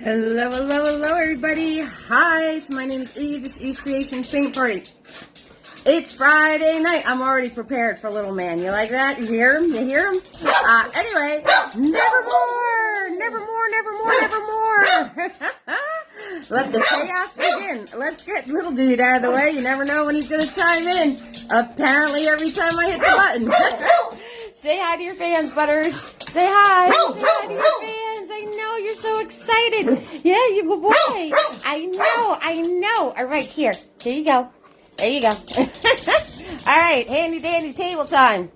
Hello, hello, hello, everybody. Hi, so my name is Eve. This is Eve's Creation Paint Party. It's Friday night. I'm already prepared for little man. You like that? You hear him? You hear him? Anyway, nevermore, nevermore, nevermore, nevermore. Let the chaos begin. Let's get little dude out of the way. You never know when he's going to chime in. Apparently, every time I hit the button. Say hi to your fans, Butters. Say hi. Say hi to your fans. I know you're so excited. Yeah, you good boy. I know. All right, here. There you go. There you go. All right, handy dandy table time.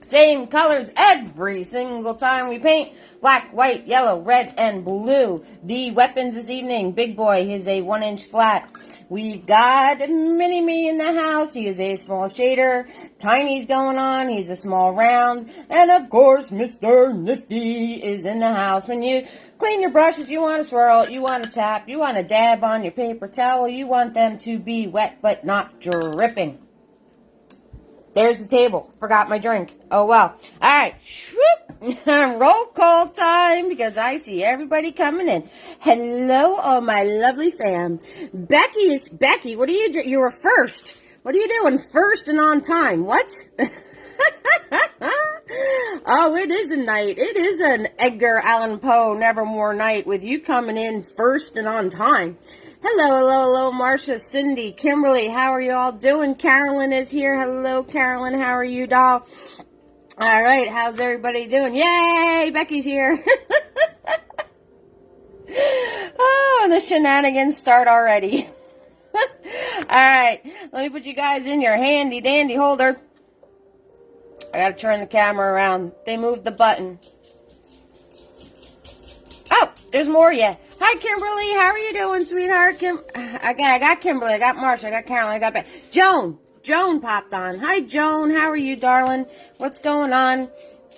Same colors every single time we paint. Black, white, yellow, red, and blue. The weapons this evening. Big boy is a 1-inch flat. We've got Mini-Me in the house. He is a small shader. Tiny's going on. He's a small round. And of course, Mr. Nifty is in the house. When you clean your brushes, you want to swirl, you want to tap, you want to dab on your paper towel. You want them to be wet but not dripping. There's the table. Forgot my drink. Oh, well. All right. Roll call time because I see everybody coming in. Hello, all my lovely fam. Becky, what are you doing? You were first. What are you doing? First and on time. What? Oh, it is a night. It is an Edgar Allan Poe Nevermore night with you coming in first and on time. Hello, Marcia, Cindy, Kimberly, how are you all doing? Carolyn is here. Hello, Carolyn, how are you, doll? All right, how's everybody doing? Yay, Becky's here. Oh, and the shenanigans start already. All right, let me put you guys in your handy dandy holder. I got to turn the camera around. They moved the button. Oh, there's more yet. Hi, Kimberly. How are you doing, sweetheart? I got Kimberly. I got Marsha. I got Carolyn. I got Beth. Joan popped on. Hi, Joan. How are you, darling? What's going on?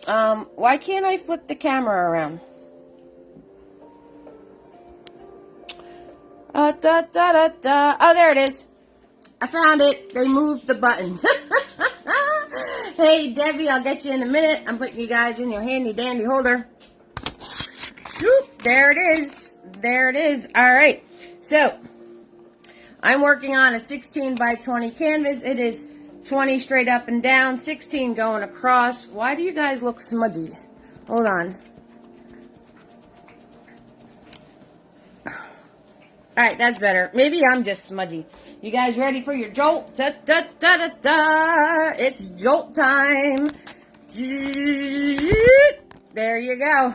Why can't I flip the camera around? Oh, there it is. I found it. They moved the button. Hey, Debbie, I'll get you in a minute. I'm putting you guys in your handy dandy holder. Shoop, there it is. There it is. All right. So, I'm working on a 16 by 20 canvas. It is 20 straight up and down, 16 going across. Why do you guys look smudgy? Hold on. All right, that's better. Maybe I'm just smudgy. You guys ready for your jolt? Da, da, da, da, da. It's jolt time. There you go.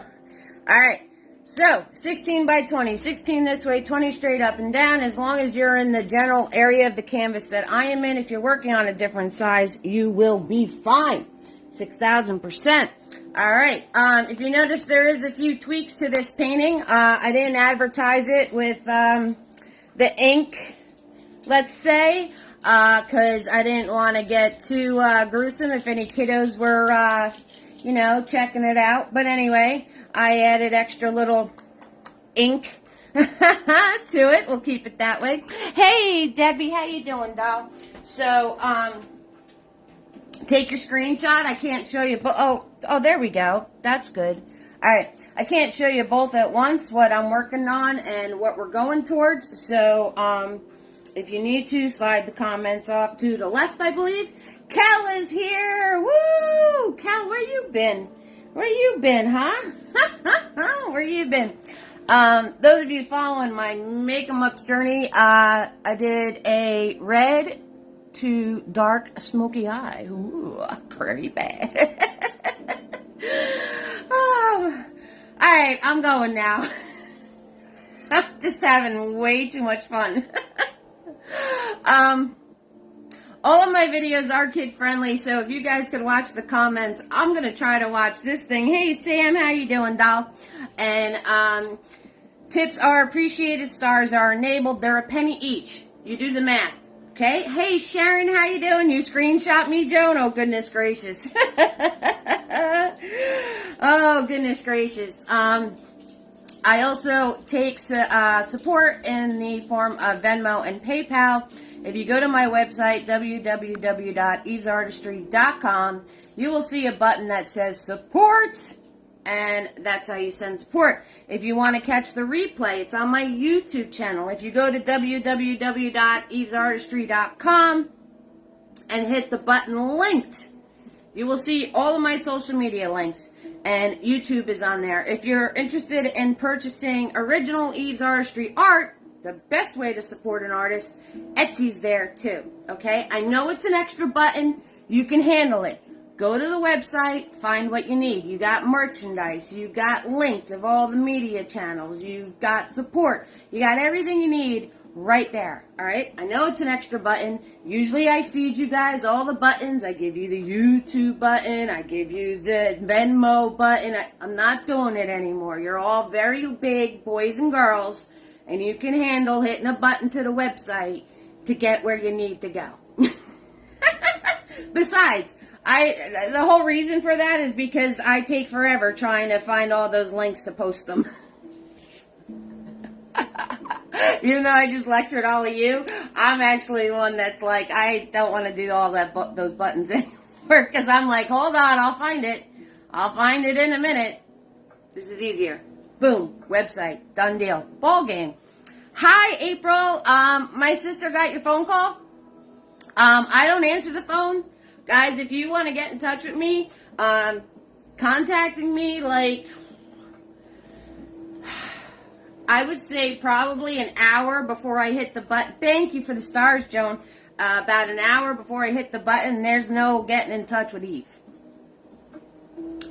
All right. So, 16 by 20. 16 this way, 20 straight up and down. As long as you're in the general area of the canvas that I am in, if you're working on a different size, you will be fine. 6,000%. All right. If you notice, there is a few tweaks to this painting. I didn't advertise it with the ink, let's say, because I didn't want to get too gruesome if any kiddos were, checking it out. But anyway, I added extra little ink to it. We'll keep it that way. Hey, Debbie, how you doing, doll? So, take your screenshot. I can't show you, but oh, there we go. That's good. All right, I can't show you both at once what I'm working on and what we're going towards. So, if you need to, slide the comments off to the left, I believe. Cal is here. Woo! Cal, where you been? Where you been, huh? Where you been? Those of you following my Make 'em Ups journey, I did a red to dark smoky eye. Ooh, pretty bad. Oh. All right, I'm going now. I'm just having way too much fun. All of my videos are kid-friendly, so if you guys could watch the comments, I'm going to try to watch this thing. Hey, Sam, how you doing, doll? And tips are appreciated, stars are enabled. They're a penny each. You do the math, okay? Hey, Sharon, how you doing? You screenshot me, Joan? Oh, goodness gracious. Oh, goodness gracious. I also take support in the form of Venmo and PayPal. If you go to my website, www.evesartistry.com, you will see a button that says support and that's how you send support. If you want to catch the replay, it's on my YouTube channel. If you go to www.evesartistry.com and hit the button linked, you will see all of my social media links, and YouTube is on there. If you're interested in purchasing original Eve's Artistry art, the best way to support an artist, Etsy's there too, okay? I know it's an extra button. You can handle it. Go to the website, find what you need. You got merchandise. You got links of all the media channels. You've got support. You got everything you need right there, all right? I know it's an extra button. Usually I feed you guys all the buttons. I give you the YouTube button. I give you the Venmo button. I'm not doing it anymore. You're all very big boys and girls, and you can handle hitting a button to the website to get where you need to go. Besides, the whole reason for that is because I take forever trying to find all those links to post them. Even though I just lectured all of you, I'm actually one that's like, I don't want to do all those buttons anymore, because I'm like, hold on, I'll find it. I'll find it in a minute. This is easier. Boom, website, done deal, ball game. Hi, April. My sister got your phone call. I don't answer the phone. Guys, if you want to get in touch with me, contacting me, like, I would say probably an hour before I hit the button. Thank you for the stars, Joan. About an hour before I hit the button, there's no getting in touch with Eve.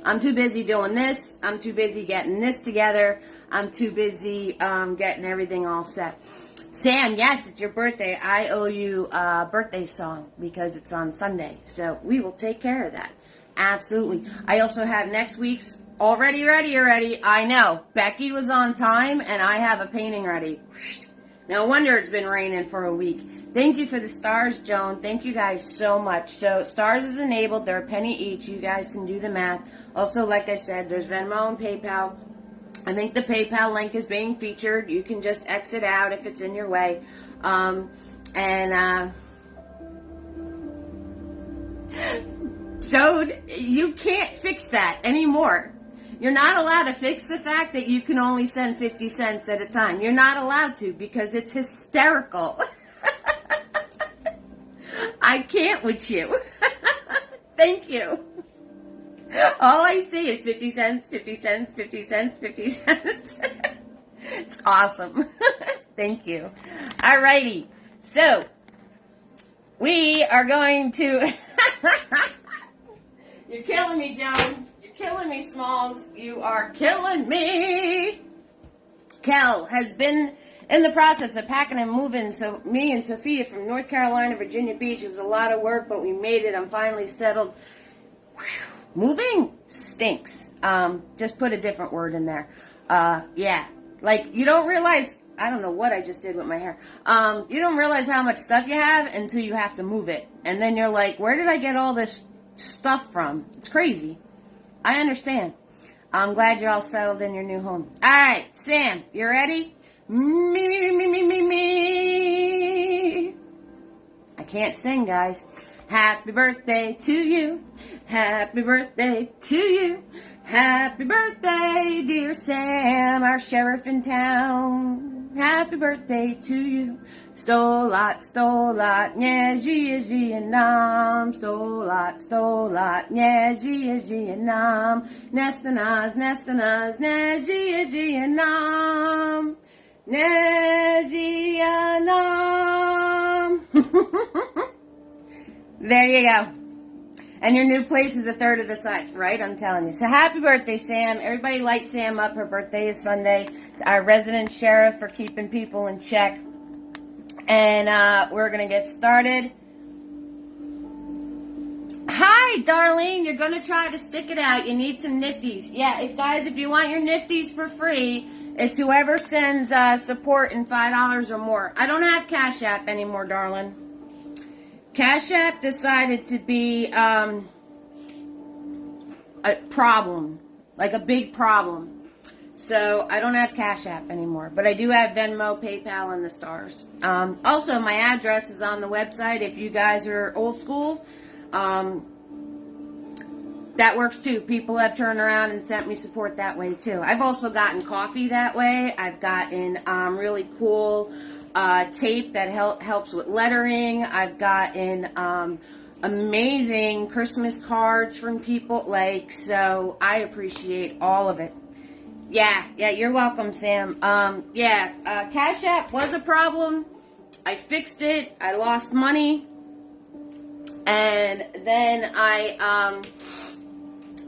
I'm too busy doing this. I'm too busy getting this together. I'm too busy getting everything all set. Sam, yes, it's your birthday. I owe you a birthday song because it's on Sunday. So we will take care of that. Absolutely. I also have next week's already ready. I know. Becky was on time, and I have a painting ready. No wonder it's been raining for a week. Thank you for the stars, Joan. Thank you guys so much. So stars is enabled. They're a penny each. You guys can do the math. Also, like I said, there's Venmo and PayPal. I think the PayPal link is being featured. You can just exit out if it's in your way. Joan, you can't fix that anymore. You're not allowed to fix the fact that you can only send 50 cents at a time. You're not allowed to, because it's hysterical. I can't with you. Thank you. All I see is 50 cents, 50 cents, 50 cents, 50 cents. It's awesome. Thank you. Alrighty. So, we are going to... You're killing me, Joan. You're killing me, Smalls. You are killing me. Kel has been in the process of packing and moving, so me and Sophia from North Carolina, Virginia Beach. It was a lot of work, but we made it. I'm finally settled. Whew. Moving stinks. Just put a different word in there. Yeah. Like, you don't realize, I don't know what I just did with my hair. You don't realize how much stuff you have until you have to move it. And then you're like, where did I get all this stuff from? It's crazy. I understand. I'm glad you're all settled in your new home. All right, Sam, you ready? Me. I can't sing, guys. Happy birthday to you. Happy birthday to you. Happy birthday, dear Sam, our sheriff in town. Happy birthday to you. Stolat, nya zia nam. Stolat, nya zia nam. Nestanaz, nya zia nam. Nya nam. There you go. And your new place is a third of the size, right? I'm telling you. So happy birthday, Sam. Everybody light Sam up. Her birthday is Sunday. Our resident sheriff for keeping people in check. And we're going to get started. Hi, Darlene. You're going to try to stick it out. You need some nifties. Yeah, if you want your nifties for free, it's whoever sends support in $5 or more. I don't have Cash App anymore, darling. Cash App decided to be a problem, like a big problem. So I don't have Cash App anymore, but I do have Venmo, PayPal, and the stars. Also, my address is on the website if you guys are old school. that works too. People have turned around and sent me support that way too. I've also gotten coffee that way. I've gotten really cool tape that helps with lettering. I've gotten amazing Christmas cards from people. Like, so I appreciate all of it. Yeah, you're welcome, Sam. Cash App was a problem. I fixed it. I lost money. And then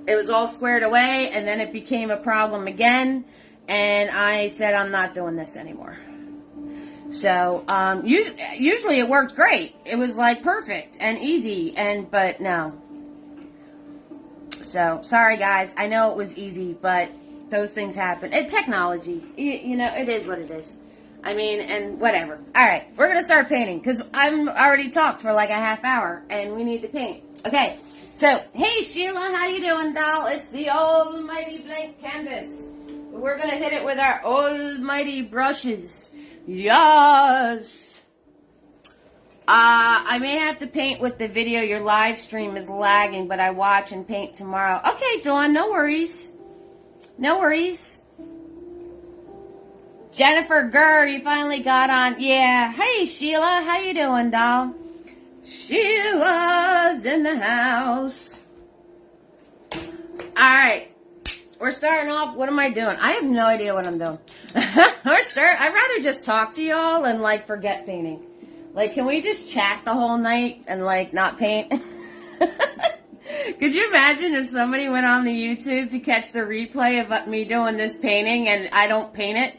it was all squared away, and then it became a problem again, and I said, I'm not doing this anymore. So, usually it worked great. It was like perfect and easy, but no. So, sorry guys, I know it was easy, but those things happen. Technology, you know, it is what it is. I mean, and whatever. Alright, we're going to start painting, because I've already talked for like a half hour, and we need to paint. Okay, so, hey Sheila, how you doing, doll? It's the almighty blank canvas. We're going to hit it with our almighty brushes. Yes! I may have to paint with the video. Your live stream is lagging, but I watch and paint tomorrow. Okay, Dawn, no worries. No worries. Jennifer Gurr, you finally got on. Yeah. Hey, Sheila. How you doing, doll? Sheila's in the house. All right. We're starting off. What am I doing? I have no idea what I'm doing. I'd rather just talk to y'all and, like, forget painting. Like, can we just chat the whole night and, like, not paint? Could you imagine if somebody went on the YouTube to catch the replay of me doing this painting and I don't paint it?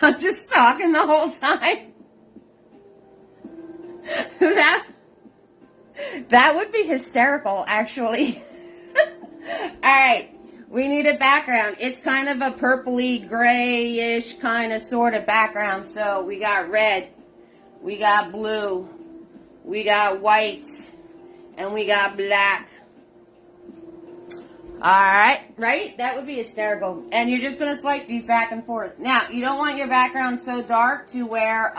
I'm just talking the whole time. That would be hysterical, actually. Alright, we need a background. It's kind of a purpley, grayish kind of sort of background. So we got red, we got blue, we got white, and we got black. Alright, right? That would be hysterical. And you're just going to swipe these back and forth. Now, you don't want your background so dark to where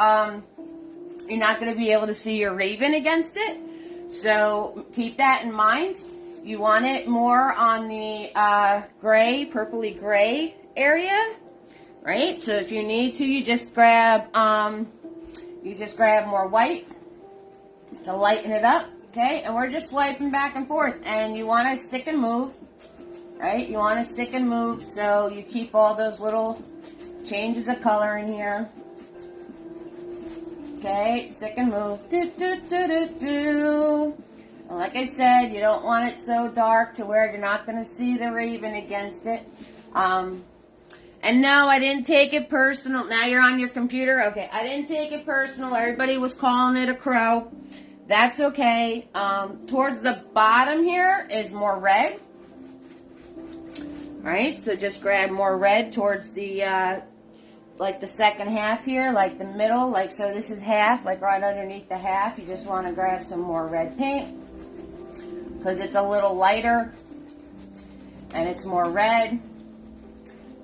you're not going to be able to see your raven against it. So keep that in mind. You want it more on the gray, purpley gray area, right? So if you need to, you just grab more white to lighten it up, okay? And we're just swiping back and forth, and you want to stick and move, right? You want to stick and move so you keep all those little changes of color in here. Okay, stick and move. Do, do, do, do, do. And like I said, you don't want it so dark to where you're not going to see the raven against it. And no, I didn't take it personal. Now you're on your computer? Okay, I didn't take it personal. Everybody was calling it a crow. That's okay. Towards the bottom here is more red. Alright, so just grab more red towards the, like the second half here, like the middle. Like, so this is half, like right underneath the half. You just want to grab some more red paint, because it's a little lighter and it's more red.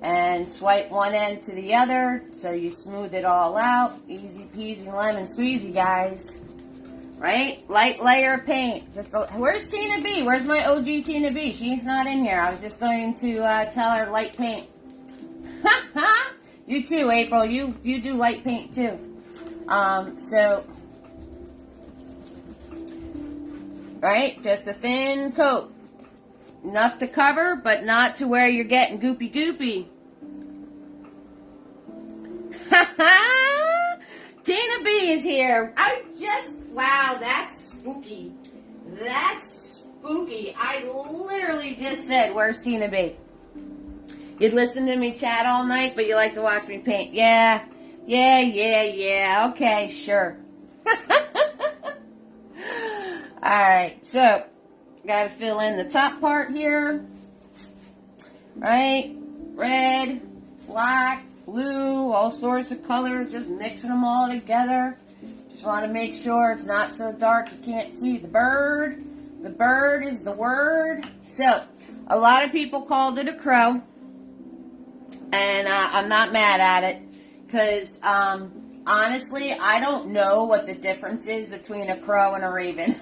And swipe one end to the other so you smooth it all out. Easy peasy lemon squeezy, guys. Right? Light layer of paint. Just go. Where's Tina B? Where's my OG Tina B? She's not in here. I was just going to tell her light paint. You too, April. You do light paint too. So, right? Just a thin coat. Enough to cover, but not to where you're getting goopy goopy. Tina B is here. Wow, that's spooky. That's spooky. I literally just said, where's Tina B? You'd listen to me chat all night, but you like to watch me paint. Yeah. Okay, sure. Alright, so got to fill in the top part here, right? Red, black, blue, all sorts of colors, just mixing them all together. Just want to make sure it's not so dark you can't see the bird. The bird is the word. So, a lot of people called it a crow, and I'm not mad at it, because honestly, I don't know what the difference is between a crow and a raven.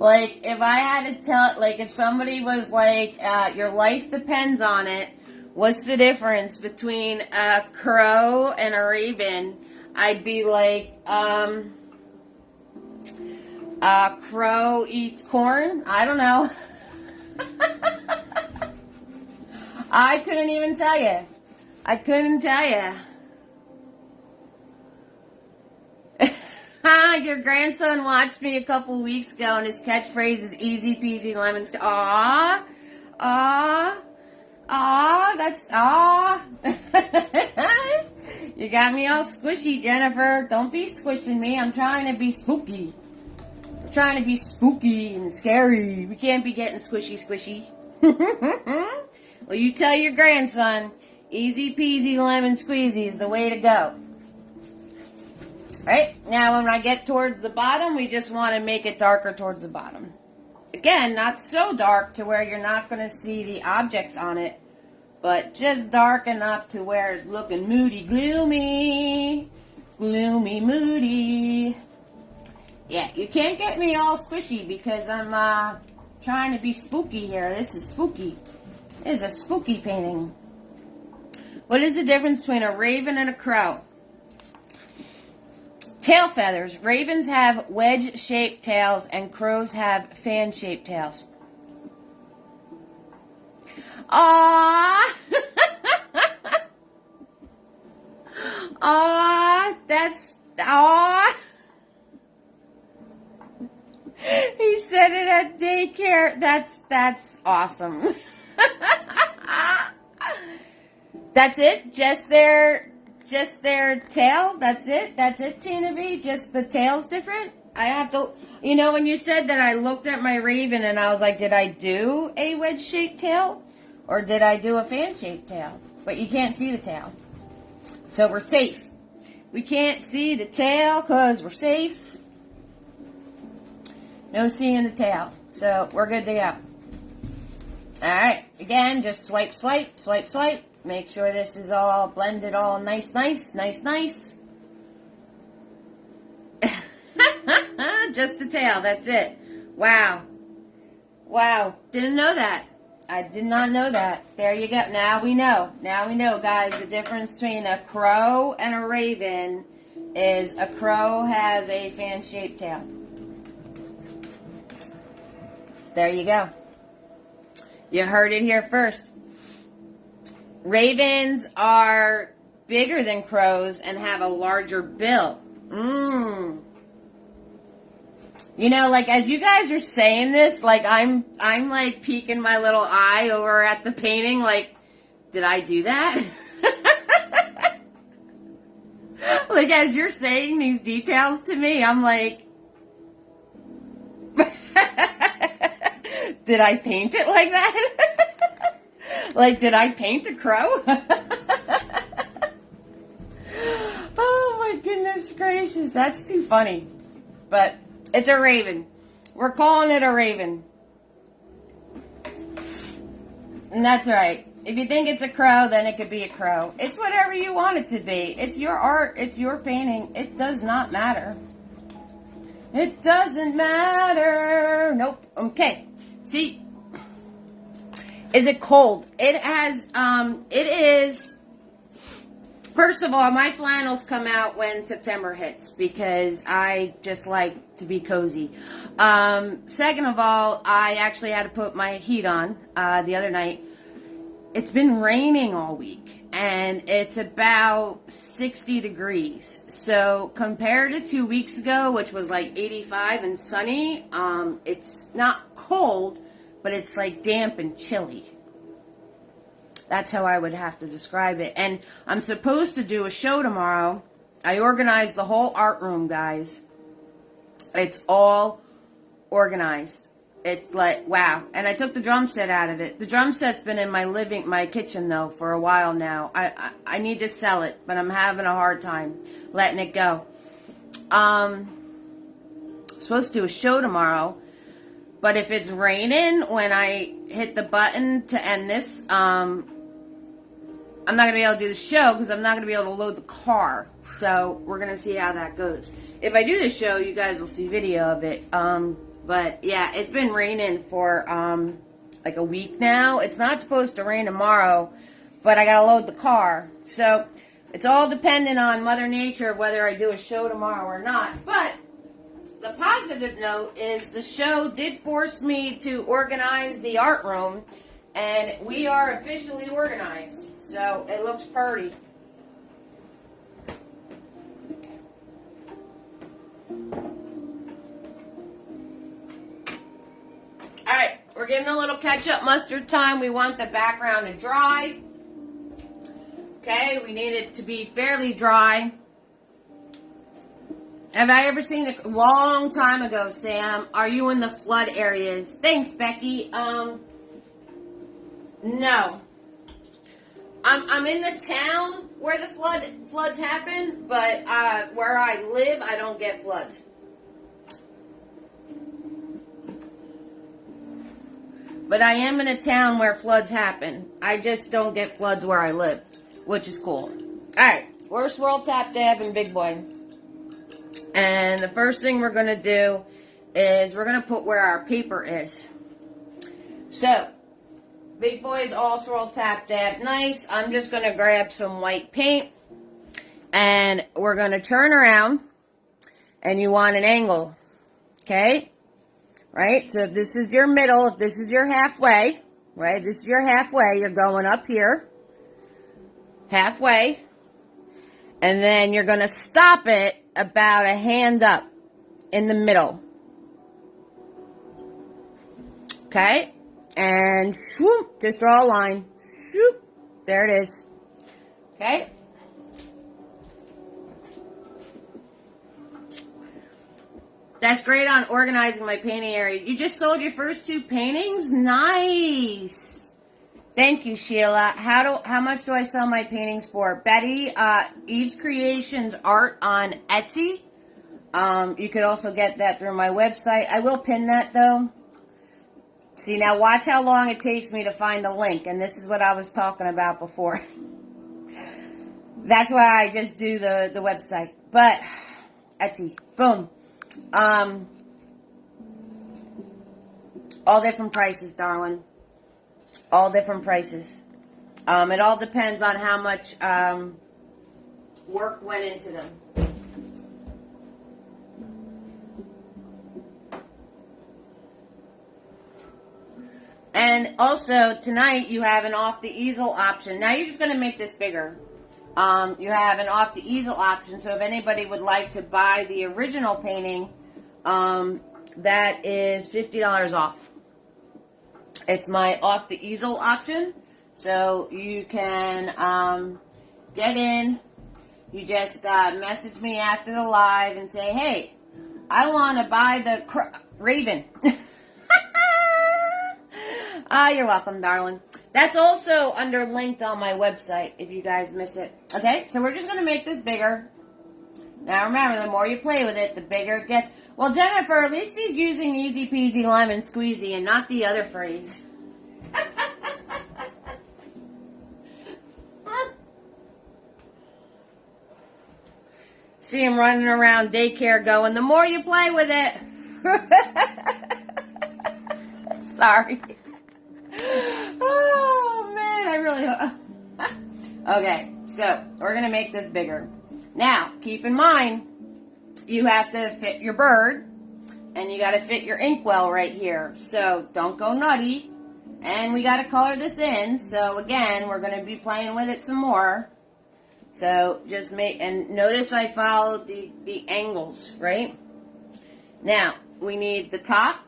Like, if I had to tell, like, if somebody was like, your life depends on it, what's the difference between a crow and a raven? I'd be like, a crow eats corn? I don't know. I couldn't even tell you. I couldn't tell you. Your grandson watched me a couple weeks ago, and his catchphrase is easy peasy lemon squeezy. Aw, aw, aw, that's aw. You got me all squishy, Jennifer. Don't be squishing me. I'm trying to be spooky. I'm trying to be spooky and scary. We can't be getting squishy. Well, you tell your grandson, easy peasy lemon squeezy is the way to go. Right? Now, when I get towards the bottom, we just want to make it darker towards the bottom. Again, not so dark to where you're not going to see the objects on it, but just dark enough to where it's looking moody, gloomy, moody. Yeah, you can't get me all squishy because I'm trying to be spooky here. This is spooky. It is a spooky painting. What is the difference between a raven and a crow? Tail feathers. Ravens have wedge-shaped tails and crows have fan-shaped tails. Aww. Aww. That's... Aww. He said it at daycare. That's awesome. That's it? Just their tail? That's it, Tina B? Just the tail's different? I have to, you know, when you said that, I looked at my raven and I was like, did I do a wedge-shaped tail? Or did I do a fan-shaped tail? But you can't see the tail. So we're safe. We can't see the tail because we're safe. No seeing the tail. So we're good to go. Alright, again, just swipe, swipe, swipe, swipe. Make sure this is all blended all nice. Just the tail, that's it. Wow. Didn't know that. I did not know that. There you go. Now we know, guys, the difference between a crow and a raven is a crow has a fan-shaped tail. There you go. You heard it here first. Ravens are bigger than crows and have a larger bill. You know, like, as you guys are saying this, like, I'm like peeking my little eye over at the painting, like, did I do that? Like, as you're saying these details to me, I'm like, did I paint it like that? Like, did I paint a crow? Oh my goodness gracious, that's too funny. But it's a raven. We're calling it a raven. And that's right. If you think it's a crow, then it could be a crow. It's whatever you want it to be. It's your art. It's your painting. It does not matter. It doesn't matter. Nope. Okay. See, is it cold? It is, first of all, my flannels come out when September hits because I just like to be cozy. Second of all, I actually had to put my heat on the other night. It's been raining all week and it's about 60 degrees. So compared to 2 weeks ago, which was like 85 and sunny, it's not cold, but it's like damp and chilly. That's how I would have to describe it. And I'm supposed to do a show tomorrow. I organized the whole art room, guys. It's all organized. It's like, wow. And I took the drum set out of it. The drum set's been in my kitchen, though, for a while now. I need to sell it, but I'm having a hard time letting it go. Supposed to do a show tomorrow. But if it's raining when I hit the button to end this, I'm not going to be able to do the show because I'm not going to be able to load the car. So we're going to see how that goes. If I do the show, you guys will see video of it. But yeah, it's been raining for like a week now. It's not supposed to rain tomorrow, but I gotta load the car. So it's all dependent on Mother Nature whether I do a show tomorrow or not. But the positive note is the show did force me to organize the art room, and we are officially organized. So it looks pretty. Alright, we're giving a little ketchup mustard time. We want the background to dry. Okay, we need it to be fairly dry. Have I ever seen a long time ago, Sam? Are you in the flood areas? Thanks, Becky. No. I'm in the town where the floods happen, but where I live, I don't get floods. But I am in a town where floods happen. I just don't get floods where I live, which is cool. Alright, we're swirl, tap, dab, and big boy. And the first thing we're going to do is we're going to put where our paper is. So, big boy is all swirl, tap, dab, nice. I'm just going to grab some white paint. And we're going to turn around. And you want an angle. Okay? Right? So if this is your middle, if this is your halfway, right? This is your halfway. You're going up here. Halfway. And then you're going to stop it about a hand up in the middle. Okay? And swoop, just draw a line. Swoop. There it is. Okay? That's great on organizing my painting area. You just sold your first 2 paintings? Nice. Thank you, Sheila. How much do I sell my paintings for? Betty, Eve's Creations Art on Etsy. You could also get that through my website. I will pin that, though. See, now watch how long it takes me to find the link. And this is what I was talking about before. That's why I just do the website. But, Etsy. Boom. All different prices, darling. All different prices. It all depends on how much work went into them. And also, tonight, you have an off the easel option. Now, you're just going to make this bigger. You have an off the easel option. So, if anybody would like to buy the original painting, that is $50 off. It's my off the easel option. So, you can get in. You just message me after the live and say, hey, I want to buy the Raven. You're welcome, darling. That's also linked on my website if you guys miss it. Okay, so we're just going to make this bigger. Now remember, the more you play with it, the bigger it gets. Well, Jennifer, at least he's using easy peasy lemon squeezy and not the other phrase. See him running around daycare going, the more you play with it. Sorry. Oh, man, I really... Okay, so we're going to make this bigger. Now, keep in mind, you have to fit your bird, and you got to fit your inkwell right here. So don't go nutty, and we got to color this in. So again, we're going to be playing with it some more. So just and notice I followed the angles, right? Now, we need the top.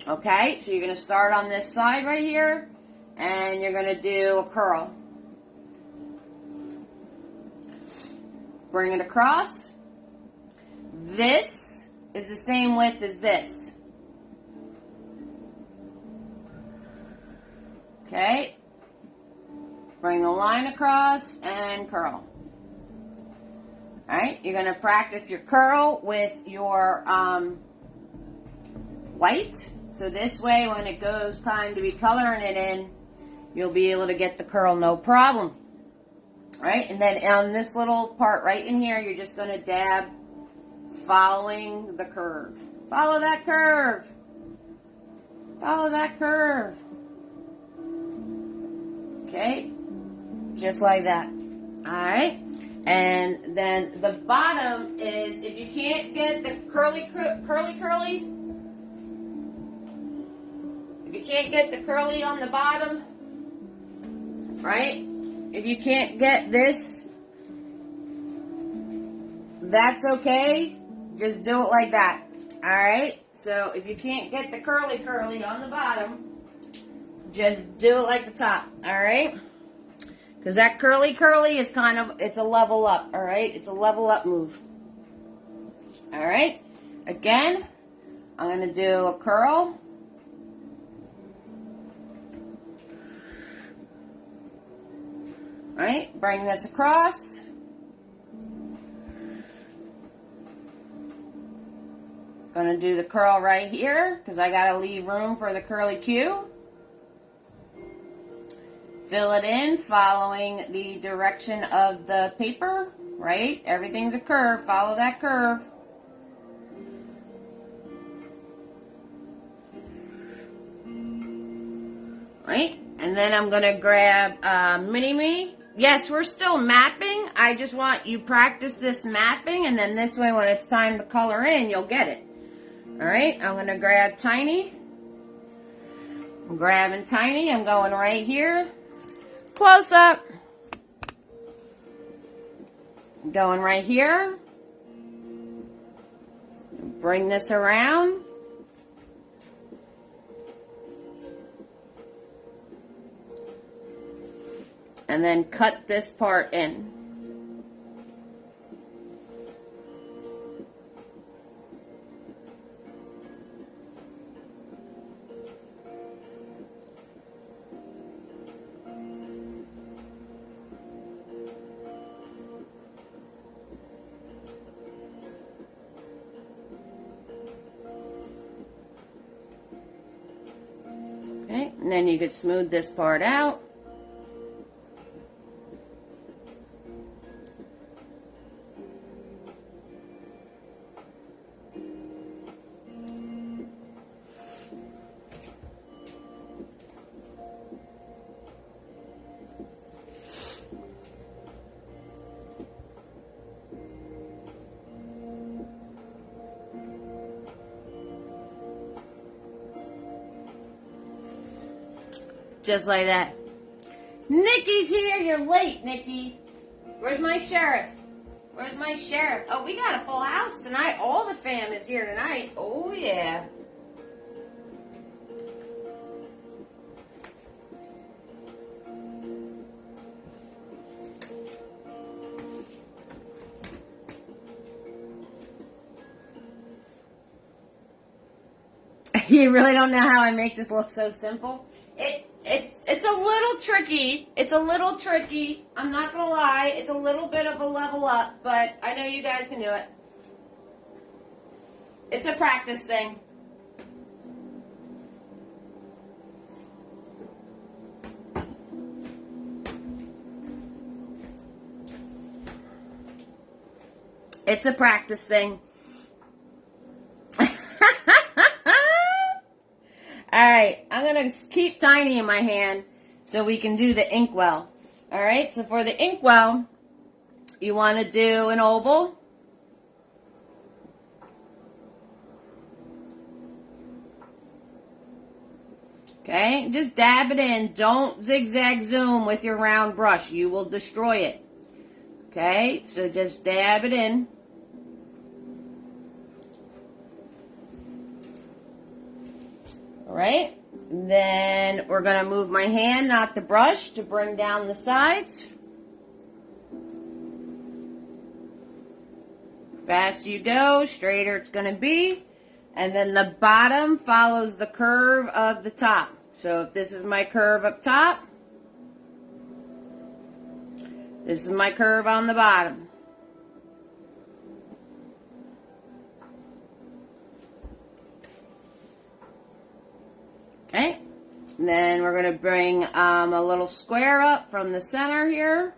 Okay, so you're going to start on this side right here, and you're going to do a curl. Bring it across. This is the same width as this. Okay. Bring the line across and curl. Alright, you're going to practice your curl with your white. So this way, when it goes time to be coloring it in, you'll be able to get the curl no problem. Right? And then on this little part right in here, you're just going to dab following the curve. Follow that curve. Follow that curve. Okay, just like that. All right, and then the bottom is, if you can't get the curly, if you can't get the curly on the bottom, right? If you can't get this, that's okay. Just do it like that. All right. So if you can't get the curly on the bottom, just do it like the top. All right. Because that curly is kind of, it's a level up. All right. It's a level up move. All right. Again, I'm going to do a curl. All right. Bring this across. Gonna do the curl right here because I gotta leave room for the curly Q. Fill it in following the direction of the paper, right? Everything's a curve. Follow that curve. Right? And then I'm gonna grab mini-me. Yes, we're still mapping. I just want you practice this mapping, and then this way when it's time to color in, you'll get it. All right, I'm going to grab Tiny. I'm grabbing Tiny. I'm going right here. Close up. I'm going right here. Bring this around. And then cut this part in. Okay, and then you could smooth this part out. Just like that. Nikki's here. You're late, Nikki. Where's my sheriff? Where's my sheriff? Oh, we got a full house tonight. All the fam is here tonight. Oh, yeah. You really don't know how I make this look so simple? It's a little tricky. It's a little tricky. I'm not going to lie. It's a little bit of a level up, but I know you guys can do it. It's a practice thing. It's a practice thing. Alright, I'm going to keep Tiny in my hand so we can do the inkwell. Alright, so for the inkwell, you want to do an oval. Okay, just dab it in. Don't zigzag zoom with your round brush. You will destroy it. Okay, so just dab it in. Alright, then we're going to move my hand, not the brush, to bring down the sides. Fast you go, straighter it's going to be. And then the bottom follows the curve of the top. So if this is my curve up top, this is my curve on the bottom. Okay, and then we're going to bring a little square up from the center here.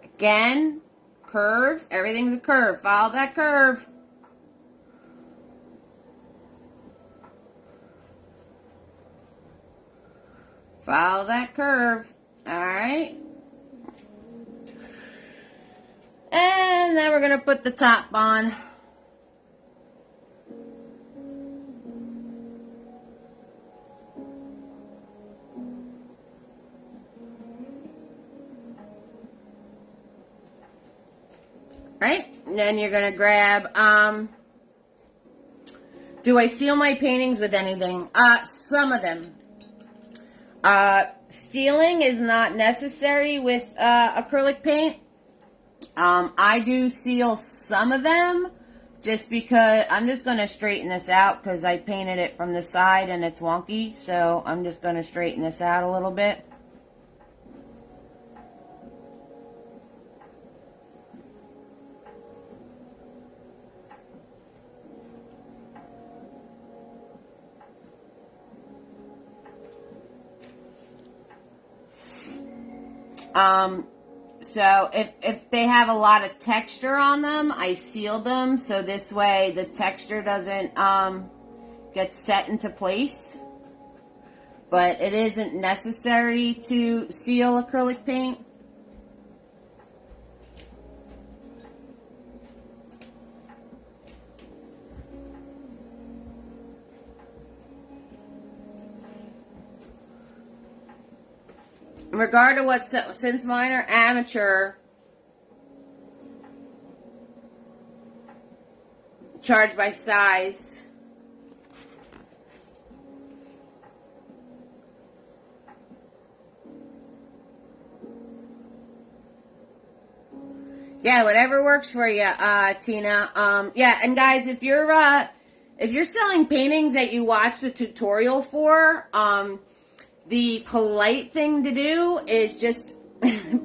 Again, curve. Everything's a curve. Follow that curve. Follow that curve. Alright. And then we're going to put the top on. Right? And then you're going to grab, do I seal my paintings with anything? Some of them. Sealing is not necessary with acrylic paint. I do seal some of them just because I'm just going to straighten this out because I painted it from the side and it's wonky. So I'm just going to straighten this out a little bit. So if they have a lot of texture on them, I seal them so this way the texture doesn't get set into place. But it isn't necessary to seal acrylic paint. In regard to what, since mine are amateur, charged by size. Yeah, whatever works for you, Tina. Yeah, and guys, if you're selling paintings that you watched the tutorial for, the polite thing to do is just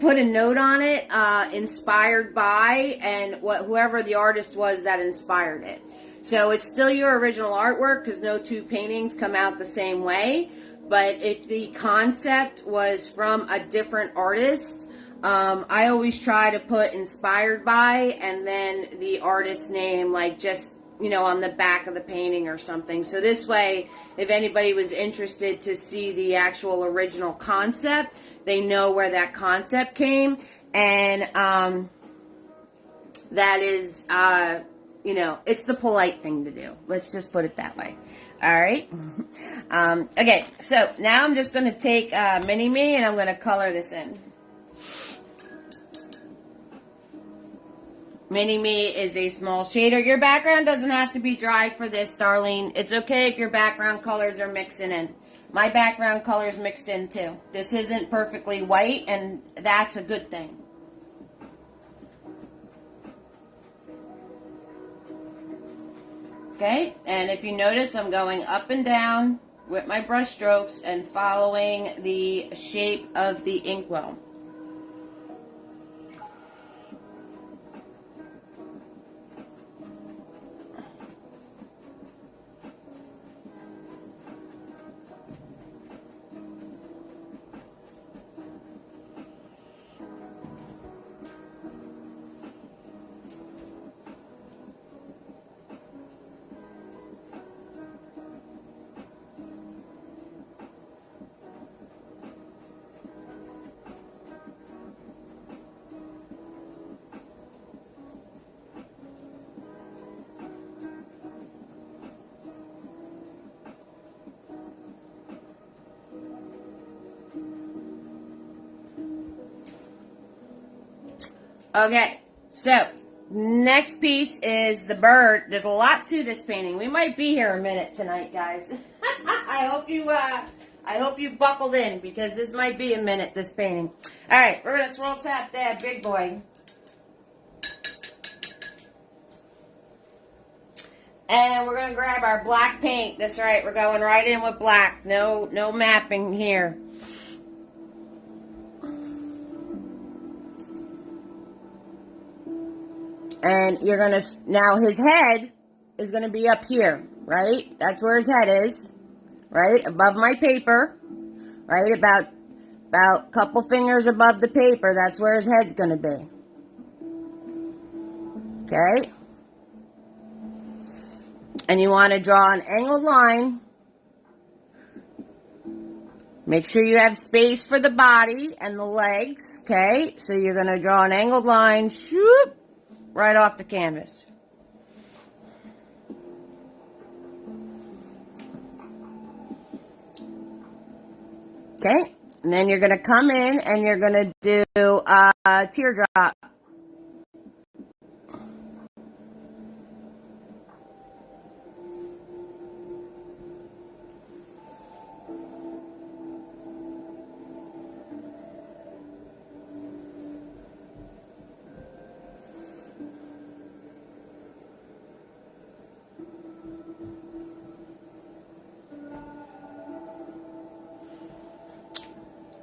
put a note on it, inspired by, and whoever the artist was that inspired it. So it's still your original artwork because no two paintings come out the same way. But if the concept was from a different artist, I always try to put inspired by and then the artist's name, like just, you know, on the back of the painting or something. So this way, if anybody was interested to see the actual original concept, they know where that concept came. And that is, you know, it's the polite thing to do. Let's just put it that way. All right. Okay, so now I'm just going to take Mini-Me and I'm going to color this in. Mini-Me is a small shader. Your background doesn't have to be dry for this, Darlene. It's okay if your background colors are mixing in. My background color's mixed in too. This isn't perfectly white, and that's a good thing. Okay, and if you notice, I'm going up and down with my brush strokes and following the shape of the inkwell. Okay, so next piece is the bird. There's a lot to this painting. We might be here a minute tonight, guys. I hope you buckled in because this might be a minute, this painting. All right, we're gonna swirl tap that big boy. And we're gonna grab our black paint. That's right, we're going right in with black. No mapping here. And you're going to, now his head is going to be up here, right? That's where his head is, right? Above my paper, right? About a couple fingers above the paper. That's where his head's going to be. Okay? And you want to draw an angled line. Make sure you have space for the body and the legs, okay? So you're going to draw an angled line, shoop, right off the canvas. Okay? And then you're going to come in and you're going to do a teardrop.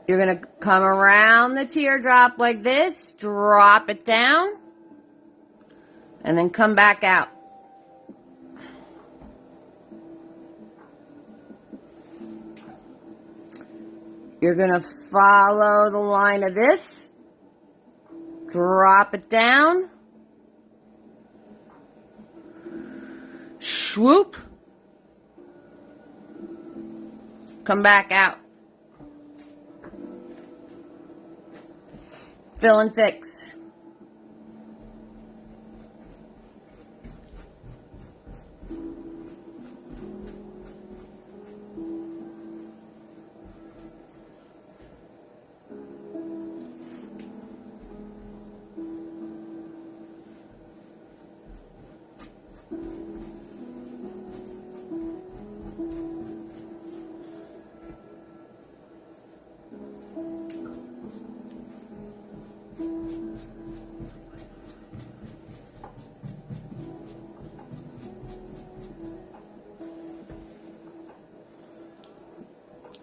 You're going to come around the teardrop like this, drop it down, and then come back out. You're going to follow the line of this, drop it down, swoop, come back out. Fill and fix.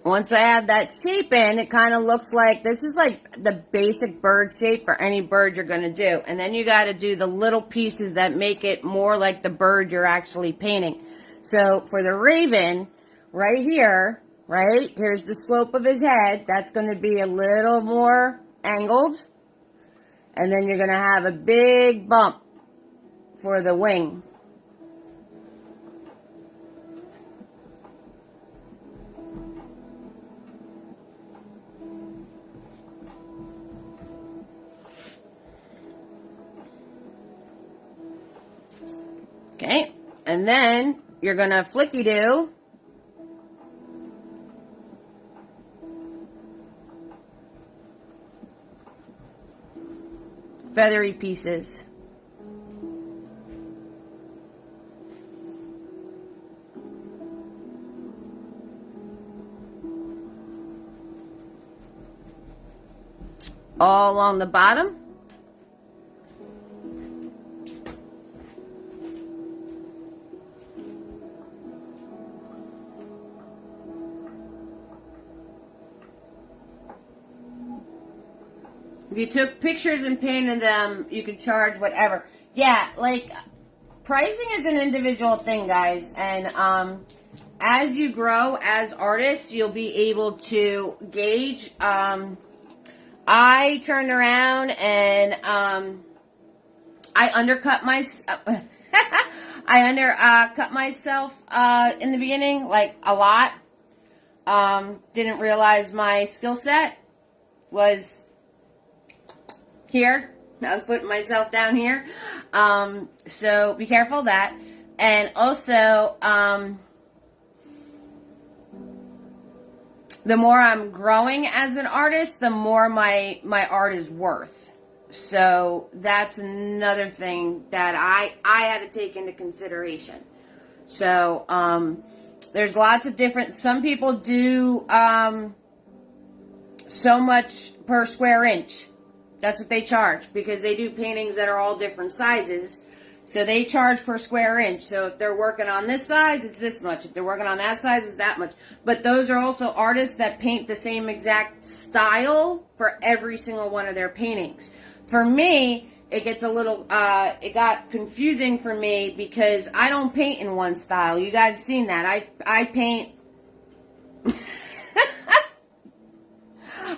Once I have that shape in, it kind of looks like, this is like the basic bird shape for any bird you're going to do. And then you got to do the little pieces that make it more like the bird you're actually painting. So for the raven, right here, right, here's the slope of his head. That's going to be a little more angled. And then you're going to have a big bump for the wing. Okay, and then you're going to flicky-do feathery pieces. All along the bottom. If you took pictures and painted them, you could charge whatever. Yeah, like, pricing is an individual thing, guys. And as you grow as artists, you'll be able to gauge. I turned around and I undercut cut myself in the beginning, like a lot. Didn't realize my skill set was here. I was putting myself down here. So be careful of that. And also, the more I'm growing as an artist, the more my art is worth. So that's another thing that I had to take into consideration. So there's lots of different, some people do so much per square inch. That's what they charge, because they do paintings that are all different sizes. So they charge per square inch. So if they're working on this size, it's this much. If they're working on that size, it's that much. But those are also artists that paint the same exact style for every single one of their paintings. For me, it gets a little, it got confusing for me because I don't paint in one style. You guys seen that. I paint,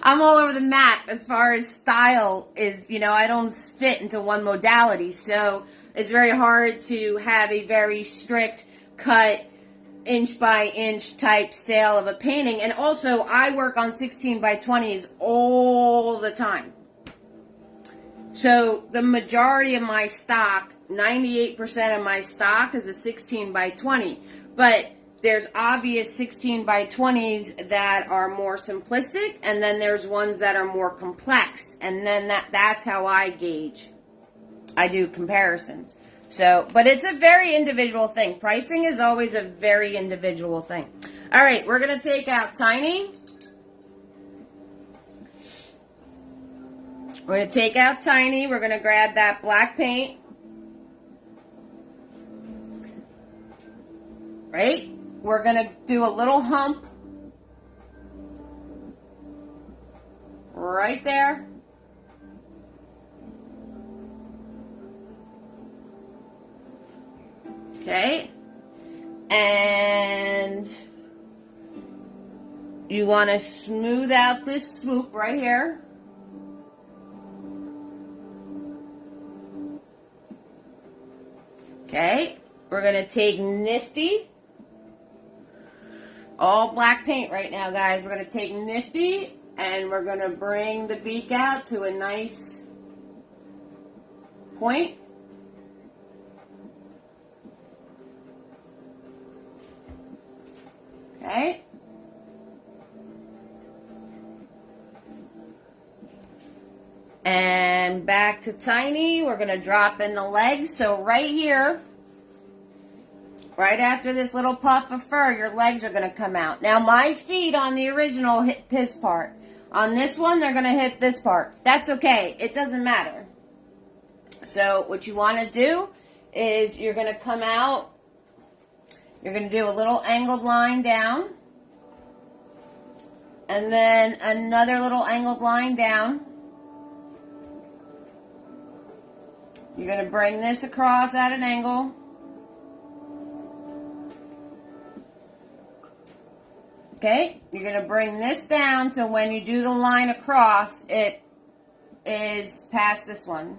I'm all over the map as far as style is, you know, I don't fit into one modality. So it's very hard to have a very strict cut inch by inch type sale of a painting. And also, I work on 16 by 20s all the time. So the majority of my stock, 98% of my stock, is a 16 by 20. But there's obvious 16 by 20s that are more simplistic, and then there's ones that are more complex. And then that's how I gauge. I do comparisons. So, but it's a very individual thing. Pricing is always a very individual thing. All right, we're going to take out Tiny. We're going to take out Tiny. We're going to grab that black paint. Right? We're going to do a little hump right there. Okay. And you want to smooth out this swoop right here. Okay. We're going to take Nifty. All black paint right now, guys. We're going to take Nifty and we're going to bring the beak out to a nice point. Okay. And back to Tiny. We're going to drop in the legs. So right here, right after this little puff of fur, your legs are going to come out. Now, my feet on the original hit this part. On this one, they're going to hit this part. That's okay. It doesn't matter. So what you want to do is you're going to come out. You're going to do a little angled line down. And then another little angled line down. You're going to bring this across at an angle. Okay, you're going to bring this down so when you do the line across, it is past this one.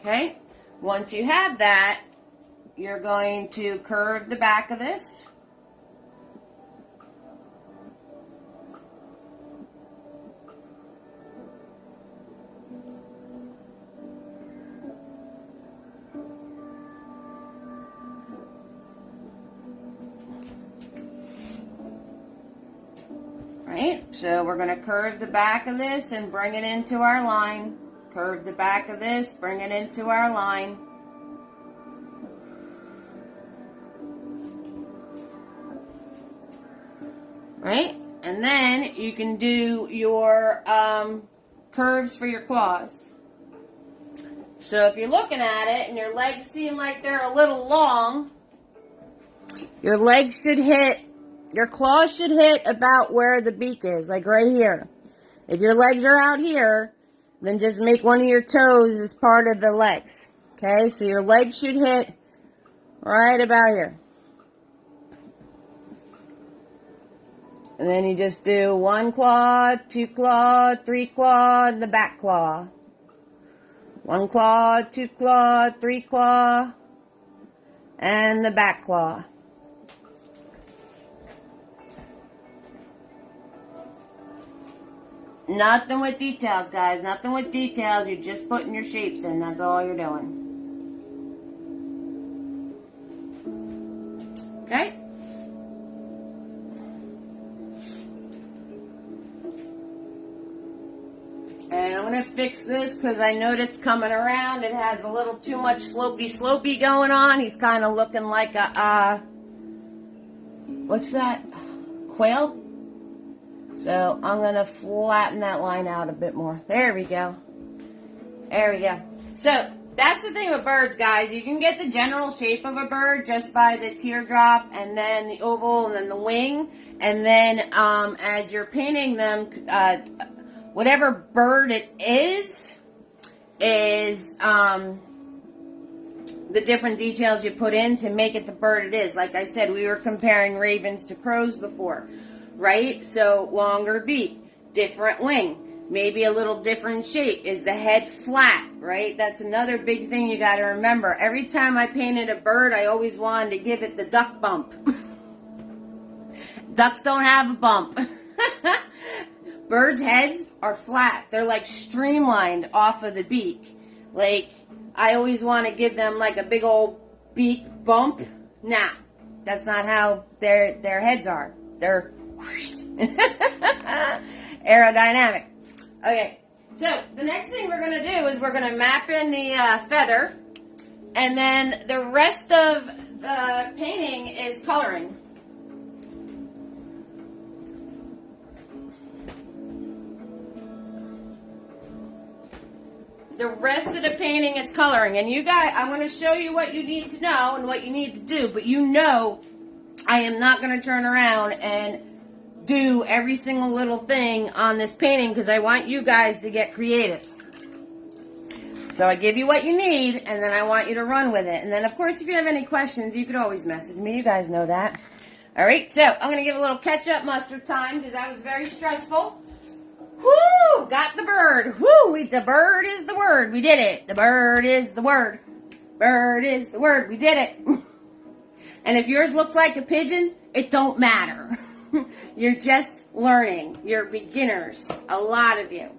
Okay, once you have that, you're going to curve the back of this. Right, so we're going to curve the back of this and bring it into our line. Curve the back of this, bring it into our line. Right, and then you can do your curves for your claws. So if you're looking at it and your legs seem like they're a little long, your legs should hit, your claws should hit about where the beak is, like right here. If your legs are out here, then just make one of your toes as part of the legs. Okay, so your legs should hit right about here. And then you just do one claw, two claw, three claw, and the back claw. One claw, two claw, three claw, and the back claw. Nothing with details, guys. Nothing with details. You're just putting your shapes in. That's all you're doing. Okay? And I'm going to fix this because I noticed coming around it has a little too much slopey going on. He's kind of looking like a, what's that? Quail? So I'm going to flatten that line out a bit more. There we go. There we go. So that's the thing with birds, guys. You can get the general shape of a bird just by the teardrop and then the oval and then the wing. And then as you're painting them, whatever bird it is the different details you put in to make it the bird it is. Like I said, we were comparing ravens to crows before. Right? So longer beak. different wing. Maybe a little different shape. Is the head flat, right? That's another big thing you got to remember. Every time I painted a bird, I always wanted to give it the duck bump. Ducks don't have a bump. Birds' heads are flat. They're like streamlined off of the beak. Like, I always want to give them like a big old beak bump. Nah, that's not how their heads are. They're aerodynamic. Okay, so the next thing we're going to do is we're going to map in the feather, and then the rest of the painting is coloring. The rest of the painting is coloring, and you guys, I'm going to show you what you need to know and what you need to do, but you know I am not going to turn around and do every single little thing on this painting because I want you guys to get creative. So I give you what you need, and then I want you to run with it. And then, of course, if you have any questions, you could always message me. You guys know that. All right, so I'm going to give a little ketchup mustard time because that was very stressful. Whoo! Got the bird. Whoo! The bird is the word. We did it. The bird is the word. Bird is the word. We did it. And if yours looks like a pigeon, it don't matter. You're just learning. You're beginners. A lot of you.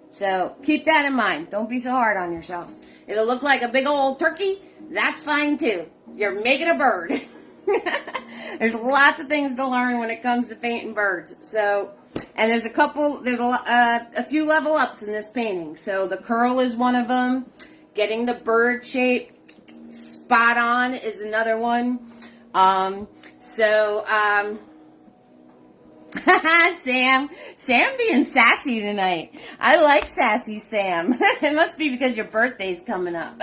So keep that in mind. Don't be so hard on yourselves. If it looks like a big old turkey, that's fine too. You're making a bird. There's lots of things to learn when it comes to painting birds. So, and there's a few level ups in this painting. So the curl is one of them. Getting the bird shape spot on is another one. Sam being sassy tonight. I like sassy Sam. It must be because your birthday's coming up.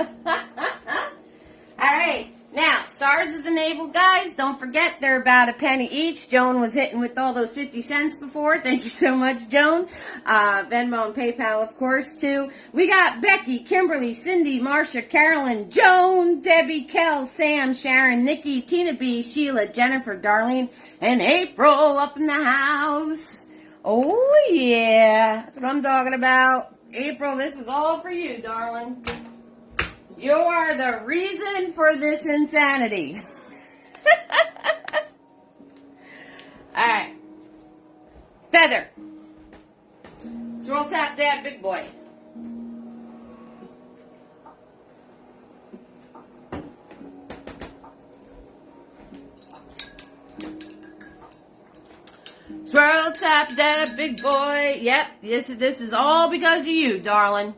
Alright, now, stars is enabled, guys. Don't forget, they're about a penny each. Joan was hitting with all those 50 cents before. Thank you so much, Joan. Venmo and PayPal, of course, too. We got Becky, Kimberly, Cindy, Marcia, Carolyn, Joan, Debbie, Kel, Sam, Sharon, Nikki, Tina B, Sheila, Jennifer, Darlene, and April up in the house. Oh, yeah. That's what I'm talking about. April, this was all for you, darling. You are the reason for this insanity. Alright. Feather. Swirl tap dab big boy. Swirl tap dab big boy. Yep, this is all because of you, darling.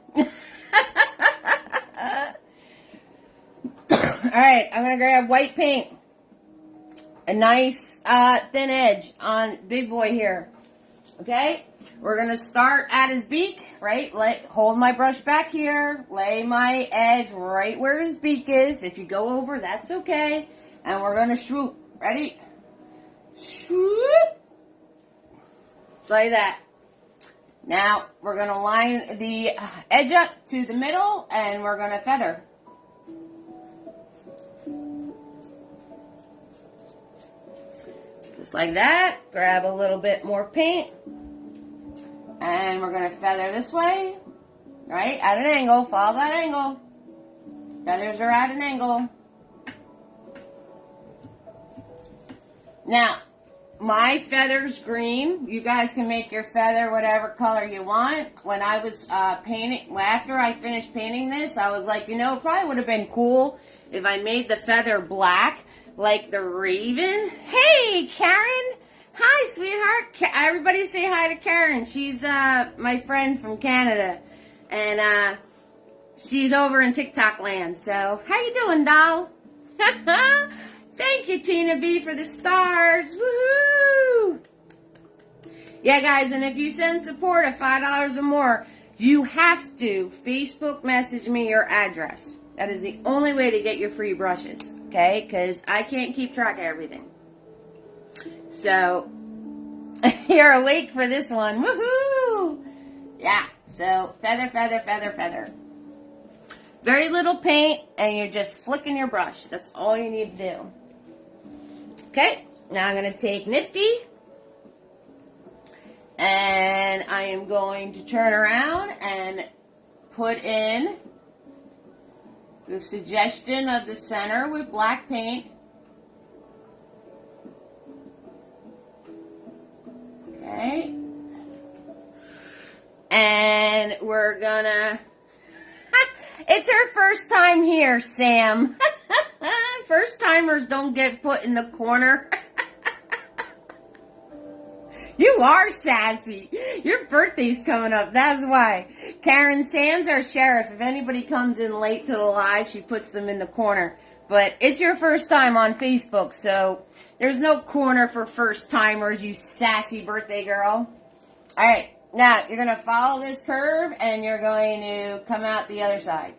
Alright, I'm going to grab white paint. A nice thin edge on big boy here. Okay? We're going to start at his beak, right? Hold my brush back here. Lay my edge right where his beak is. If you go over, that's okay. And we're going to swoop. Ready? Swoop. Just like that. Now, we're going to line the edge up to the middle, and we're going to feather. Just like that. Grab a little bit more paint. And we're going to feather this way. Right? At an angle. Follow that angle. Feathers are at an angle. Now, my feather's green. You guys can make your feather whatever color you want. When I was painting, after I finished painting this, I was like, you know, it probably would have been cool if I made the feather black. Like the raven. Hey, Karen. Hi, sweetheart. Everybody say hi to Karen. She's my friend from Canada. And she's over in TikTok land. So, how you doing, doll? Thank you, Tina B, for the stars. Woohoo! Yeah, guys, and if you send support of $5 or more, you have to Facebook message me your address. That is the only way to get your free brushes, okay? Because I can't keep track of everything. So, you're awake for this one. Woohoo! Yeah, so feather, feather, feather, feather. Very little paint, and you're just flicking your brush. That's all you need to do. Okay, now I'm going to take Nifty, And I am going to turn around and put in the suggestion of the center with black paint. Okay. And we're gonna... It's her first time here, Sam. First timers don't get put in the corner. You are sassy. Your birthday's coming up. That's why. Karen, Sam's our sheriff. If anybody comes in late to the live, she puts them in the corner. But it's your first time on Facebook, so there's no corner for first timers, you sassy birthday girl. All right. Now, you're going to follow this curve, and you're going to come out the other side.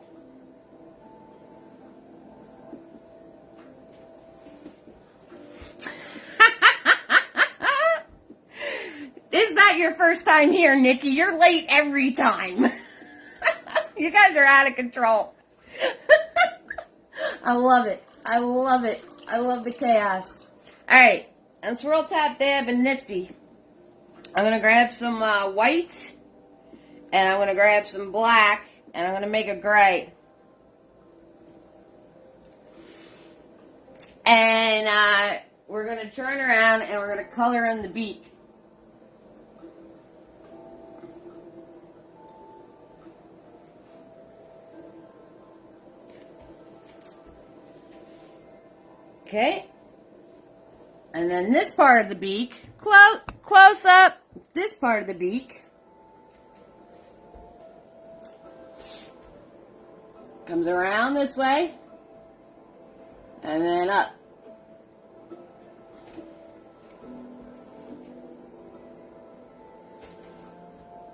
This is not your first time here, Nikki. You're late every time. You guys are out of control. I love it. I love it. I love the chaos. All right. And swirl, tap, dab, and nifty. I'm going to grab some white, and I'm going to grab some black, and I'm going to make a gray. And we're going to turn around, and we're going to color in the beak. Okay, and then this part of the beak, close up, this part of the beak comes around this way, and then up.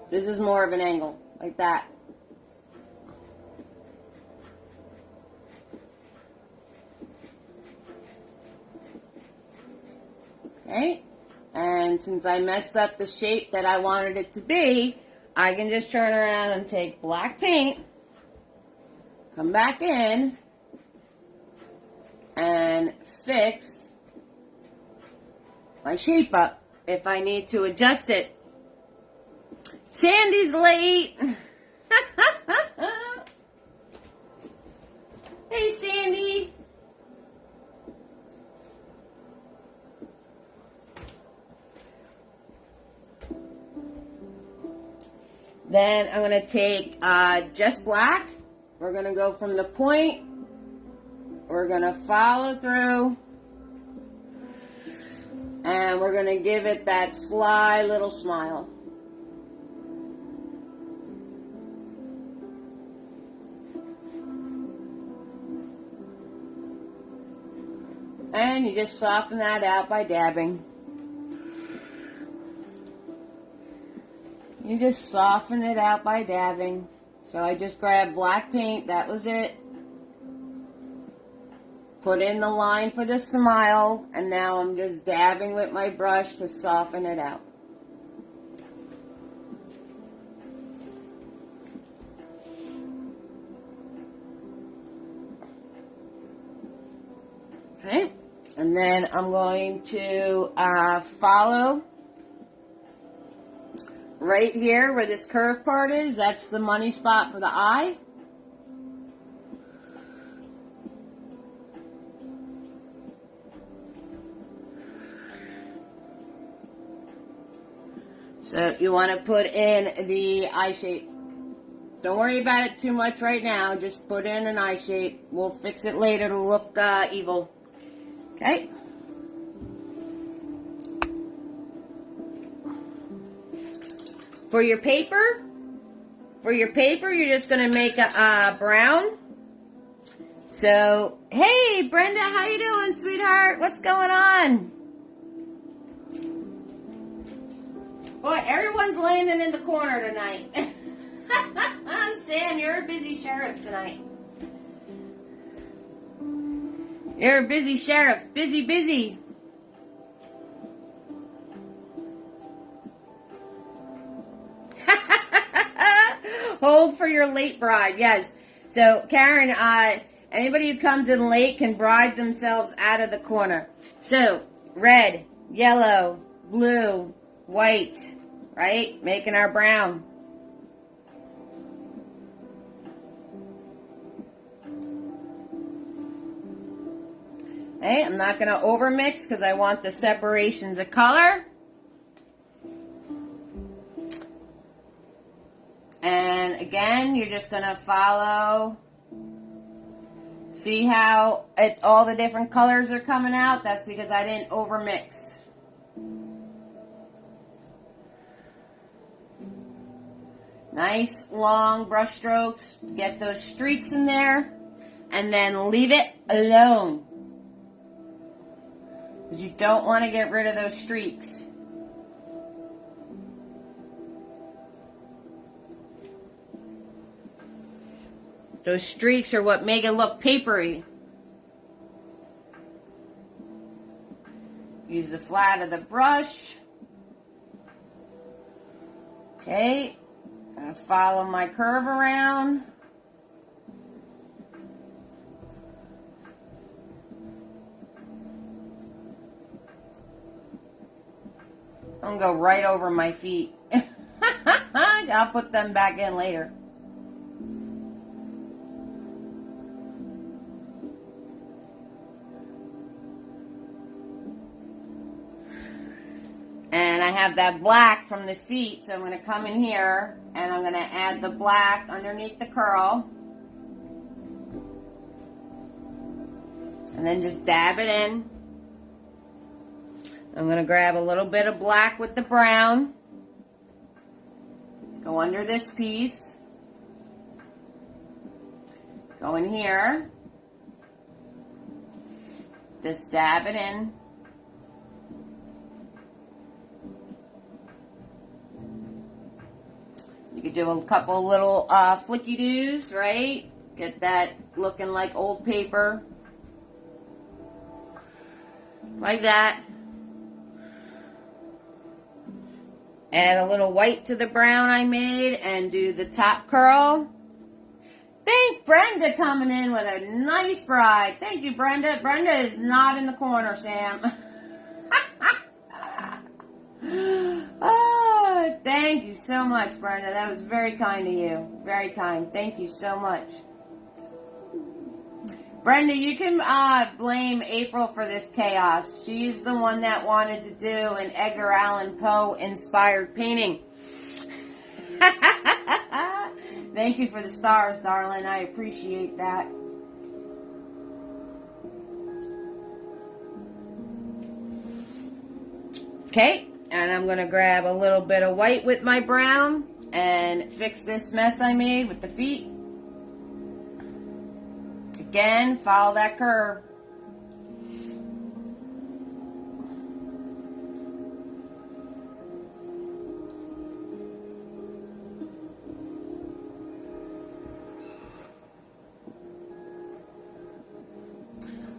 This is more of an angle, like that. Okay, and since I messed up the shape that I wanted it to be, I can just turn around and take black paint, come back in, and fix my shape up if I need to adjust it. Sandy's late. Hey, Sandy. Then I'm going to take just black. We're going to go from the point. We're going to follow through. And we're going to give it that sly little smile. And you just soften that out by dabbing. You just soften it out by dabbing. So I just grabbed black paint, that was it. Put in the line for the smile, and now I'm just dabbing with my brush to soften it out. Okay, and then I'm going to follow right here where this curve part is. That's the money spot for the eye. So you want to put in the eye shape. Don't worry about it too much right now. Just put in an eye shape. We'll fix it later to look evil. Okay. For your paper, you're just going to make a brown. So, hey, Brenda, how you doing, sweetheart? What's going on? Boy, everyone's landing in the corner tonight. Stan, you're a busy sheriff tonight. You're a busy sheriff. Busy. Hold for your late bride. Yes. So, Karen, anybody who comes in late can bride themselves out of the corner. So, red, yellow, blue, white, right? Making our brown. Okay, I'm not going to overmix because I want the separations of color. And again, you're just going to follow. See how all the different colors are coming out? That's because I didn't overmix. Nice long brush strokes to get those streaks in there. And then leave it alone. Because you don't want to get rid of those streaks. Those streaks are what make it look papery. Use the flat of the brush. Okay. I'm going to follow my curve around. I'm going to go right over my feet. I'll put them back in later. And I have that black from the feet, so I'm going to come in here and I'm going to add the black underneath the curl. And then just dab it in. I'm going to grab a little bit of black with the brown. Go under this piece. Go in here. Just dab it in. You could do a couple little flicky-doos, right? Get that looking like old paper. Like that. Add a little white to the brown I made and do the top curl. Thank Brenda coming in with a nice bride. Thank you, Brenda. Brenda is not in the corner, Sam. Oh, thank you so much, Brenda. That was very kind of you. Very kind. Thank you so much. Brenda, you can blame April for this chaos. She's the one that wanted to do an Edgar Allan Poe inspired painting. Thank you for the stars, darling. I appreciate that. Okay, and I'm going to grab a little bit of white with my brown and fix this mess I made with the feet. Again, follow that curve.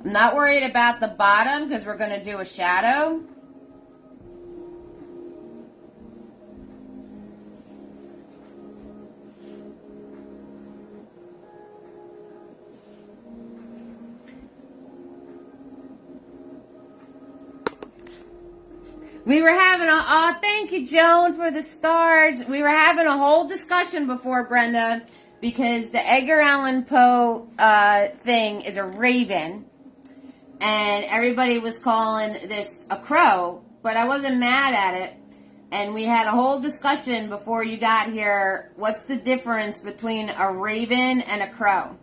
I'm not worried about the bottom because we're going to do a shadow. We were having thank you, Joan, for the stars. We were having a whole discussion before, Brenda, because the Edgar Allan Poe thing is a raven, and everybody was calling this a crow, but I wasn't mad at it, and we had a whole discussion before you got here. What's the difference between a raven and a crow?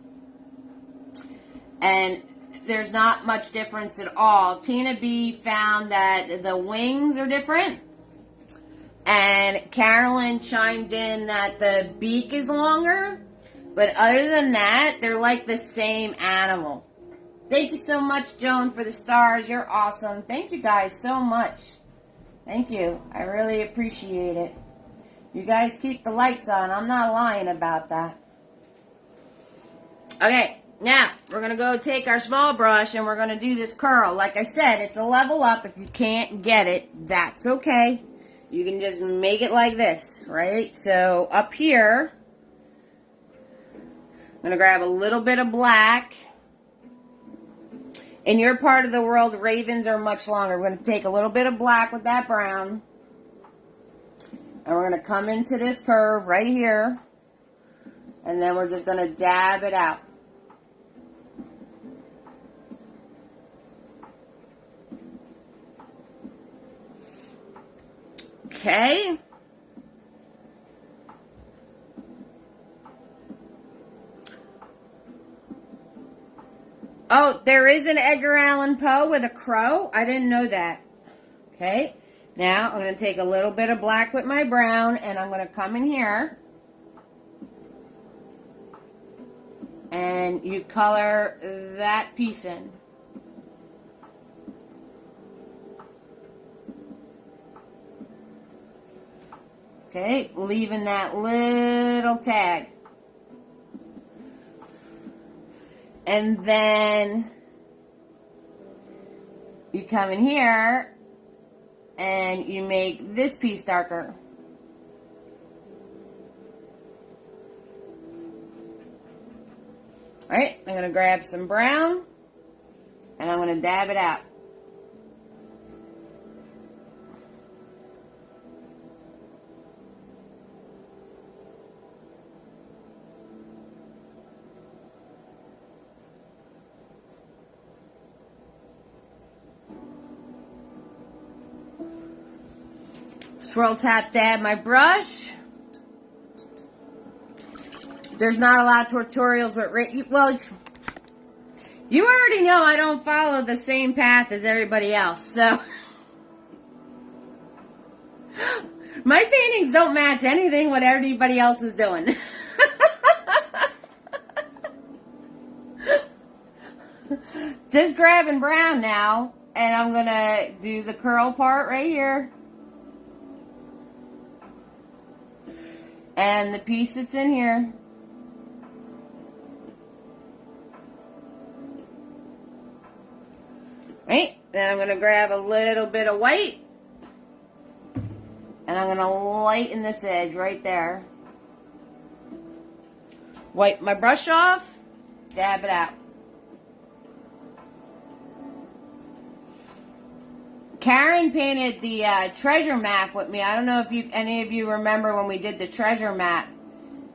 And there's not much difference at all. Tina B found that the wings are different. And Carolyn chimed in that the beak is longer. But other than that, they're like the same animal. Thank you so much, Joan, for the stars. You're awesome. Thank you guys so much. Thank you. I really appreciate it. You guys keep the lights on. I'm not lying about that. Okay. Now, we're going to go take our small brush and we're going to do this curl. Like I said, it's a level up. If you can't get it, that's okay. You can just make it like this, right? So, up here, I'm going to grab a little bit of black. In your part of the world, ravens are much longer. We're going to take a little bit of black with that brown. And we're going to come into this curve right here. And then we're just going to dab it out. Okay. Oh, there is an Edgar Allan Poe with a crow. I didn't know that. Okay. Now, I'm going to take a little bit of black with my brown, and I'm going to come in here. And you color that piece in. Okay, leaving that little tag. And then you come in here and you make this piece darker. Alright, I'm going to grab some brown and I'm going to dab it out. Swirl, tap, dab my brush. There's not a lot of tutorials, but well, you already know I don't follow the same path as everybody else, so my paintings don't match anything what everybody else is doing. Just grabbing brown now, and I'm gonna do the curl part right here. And the piece that's in here. Right? Then I'm going to grab a little bit of white. And I'm going to lighten this edge right there. Wipe my brush off. Dab it out. Karen painted the treasure map with me. I don't know if any of you remember when we did the treasure map.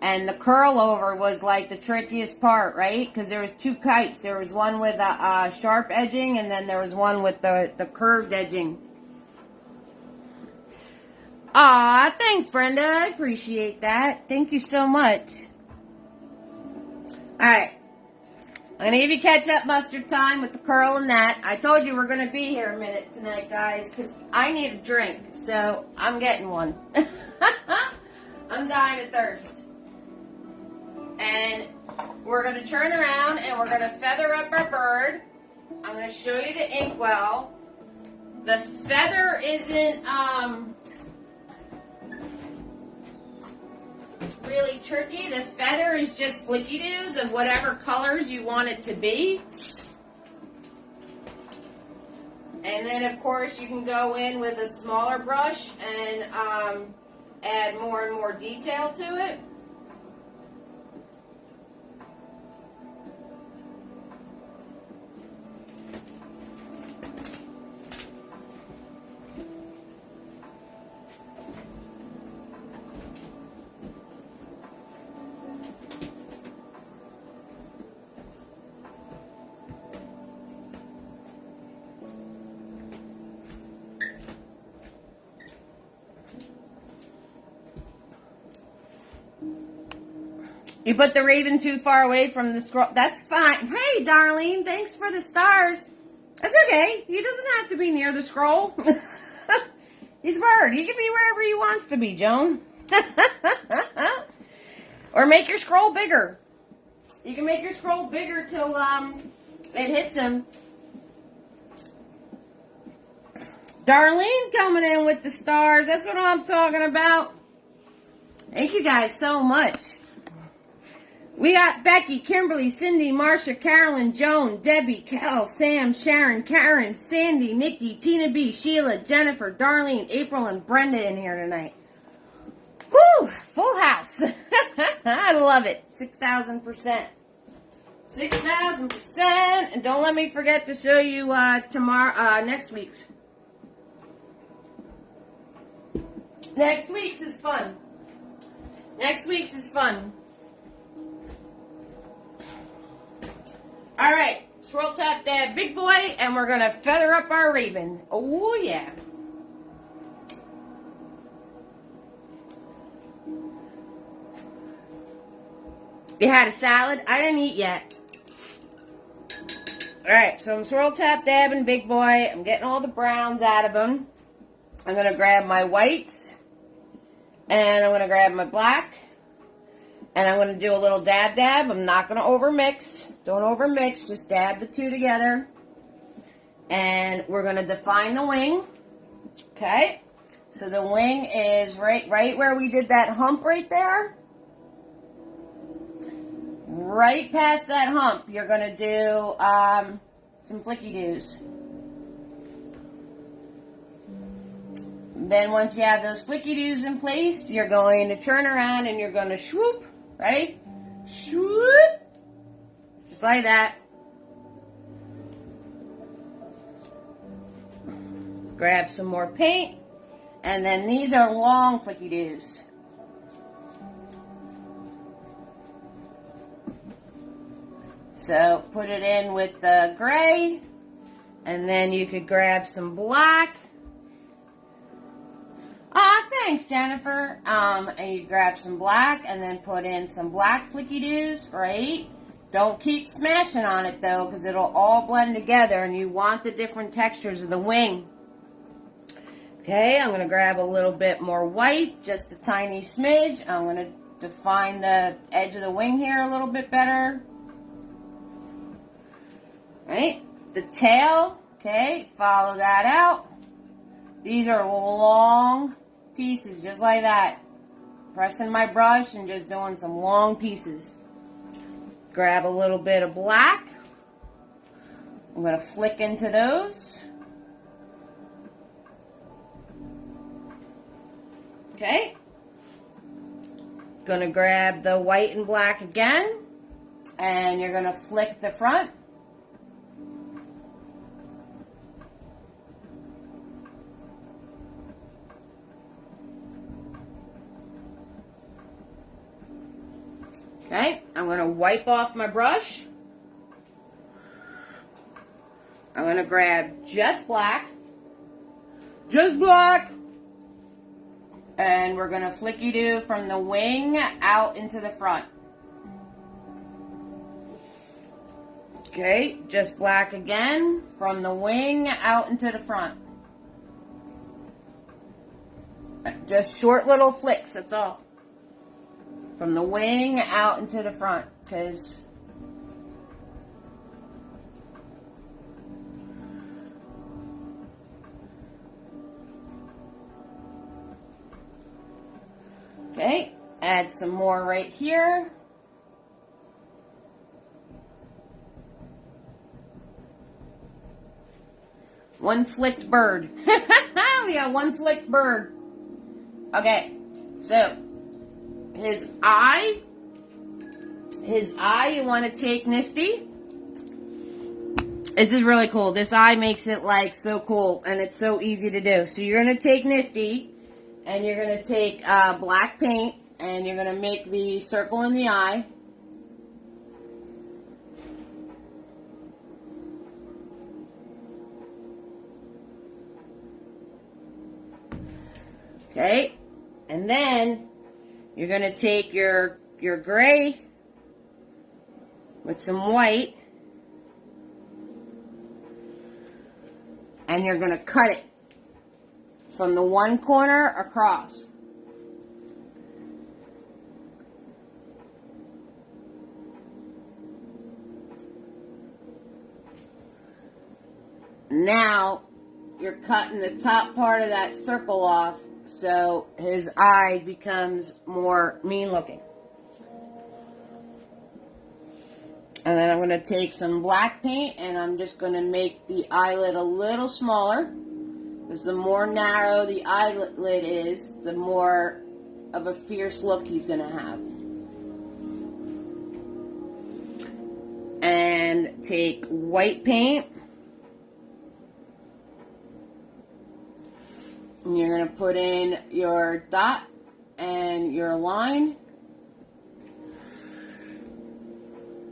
And the curl over was like the trickiest part, right? Because there was two kites. There was one with a sharp edging, and then there was one with the curved edging. Aw, thanks, Brenda. I appreciate that. Thank you so much. Alright. I'm going to give you catch-up mustard time with the curl and that. I told you we're going to be here a minute tonight, guys, because I need a drink, so I'm getting one. I'm dying of thirst. And we're going to turn around and we're going to feather up our bird. I'm going to show you the inkwell. The feather isn't really tricky. The feather is just flicky-doos of whatever colors you want it to be. And then, of course, you can go in with a smaller brush and add more and more detail to it. You put the raven too far away from the scroll. That's fine. Hey, Darlene, thanks for the stars. That's okay. He doesn't have to be near the scroll. He's a bird. He can be wherever he wants to be, Joan. Or make your scroll bigger. You can make your scroll bigger till it hits him. Darlene coming in with the stars. That's what I'm talking about. Thank you guys so much. We got Becky, Kimberly, Cindy, Marcia, Carolyn, Joan, Debbie, Kel, Sam, Sharon, Karen, Sandy, Nikki, Tina B, Sheila, Jennifer, Darlene, April, and Brenda in here tonight. Whew! Full house. I love it. 6,000%. 6,000%. And don't let me forget to show you next week's. Next week's is fun. Next week's is fun. All right, swirl tap dab big boy, and we're gonna feather up our raven. Oh yeah. You had a salad? I didn't eat yet. All right, so I'm swirl tap dabbing big boy. I'm getting all the browns out of them. I'm gonna grab my whites, and I'm gonna grab my black, and I'm gonna do a little dab dab. I'm not gonna overmix. Don't overmix. Just dab the two together, and we're gonna define the wing. Okay, so the wing is right where we did that hump right there. Right past that hump, you're going to do some flicky doos. Then once you have those flicky doos in place, you're going to turn around and you're going to swoop. Ready? Swoop. Just like that. Grab some more paint. And then these are long flicky doos. So put it in with the gray, and then you could grab some black. Thanks, Jennifer. And you grab some black, and then put in some black flicky doos, right? Don't keep smashing on it though, because it'll all blend together, and you want the different textures of the wing. Okay, I'm going to grab a little bit more white, just a tiny smidge. I'm going to define the edge of the wing here a little bit better. Right? The tail, okay, follow that out. These are long pieces, just like that. Pressing my brush and just doing some long pieces. Grab a little bit of black. I'm going to flick into those. Okay. Going to grab the white and black again. And you're going to flick the front. Okay, I'm going to wipe off my brush. I'm going to grab just black. Just black. And we're going to flicky do from the wing out into the front. Okay, just black again. From the wing out into the front. Just short little flicks, that's all. From the wing out into the front, because okay, add some more right here. One flicked bird. We got one flicked bird. Okay, so his eye, you want to take Nifty. This is really cool. This eye makes it like so cool, and it's so easy to do. So you're going to take Nifty, and you're going to take black paint, and you're going to make the circle in the eye. Okay, and then you're going to take your gray with some white, and you're going to cut it from the one corner across. Now you're cutting the top part of that circle off, so his eye becomes more mean looking. And then I'm going to take some black paint, and I'm just going to make the eyelid a little smaller, because the more narrow the eyelid is, the more of a fierce look he's going to have. And take white paint. And you're going to put in your dot and your line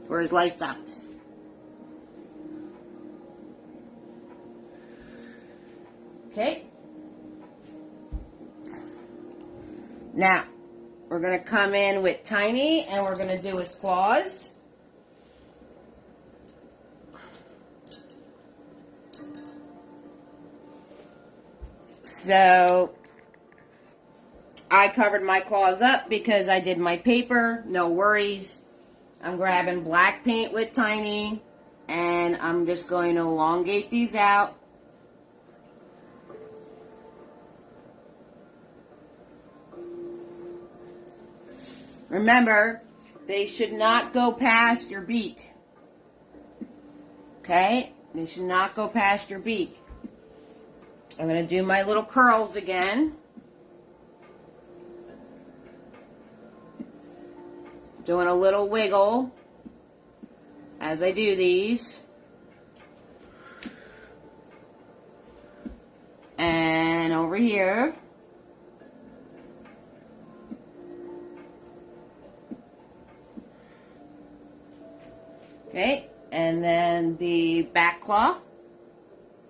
for his life dots. Okay. Now, we're going to come in with Tiny and we're going to do his claws. So, I covered my claws up because I did my paper. No worries. I'm grabbing black paint with Tiny and I'm just going to elongate these out. Remember, they should not go past your beak. Okay? They should not go past your beak. I'm going to do my little curls again. Doing a little wiggle as I do these. And over here. Okay, and then the back claw.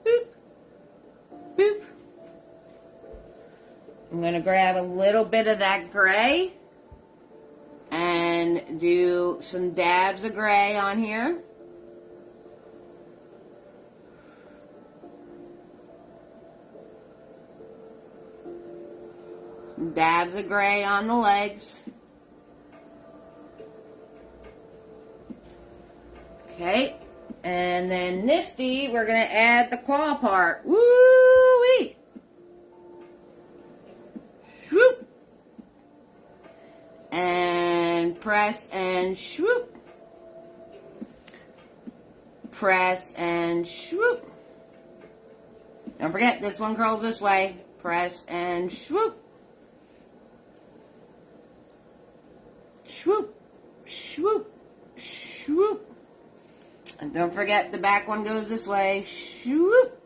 Boop. Boop. I'm going to grab a little bit of that gray and do some dabs of gray on here. Some dabs of gray on the legs. Okay, and then Nifty, we're going to add the claw part. Woo-wee! Swoop! And press and swoop. Press and swoop. Don't forget, this one curls this way. Press and swoop. Swoop. Swoop. Swoop. And don't forget, the back one goes this way. Shoop.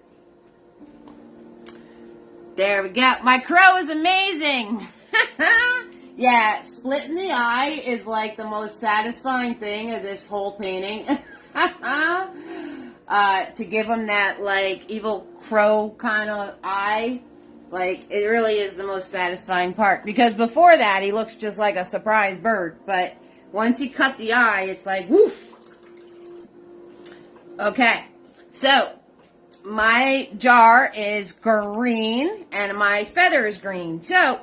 There we go. My crow is amazing. Yeah, splitting the eye is like the most satisfying thing of this whole painting. To give him that like evil crow kind of eye. Like, it really is the most satisfying part. Because before that, he looks just like a surprise bird. But once he cut the eye, it's like, woof. Okay, so my jar is green and my feather is green. So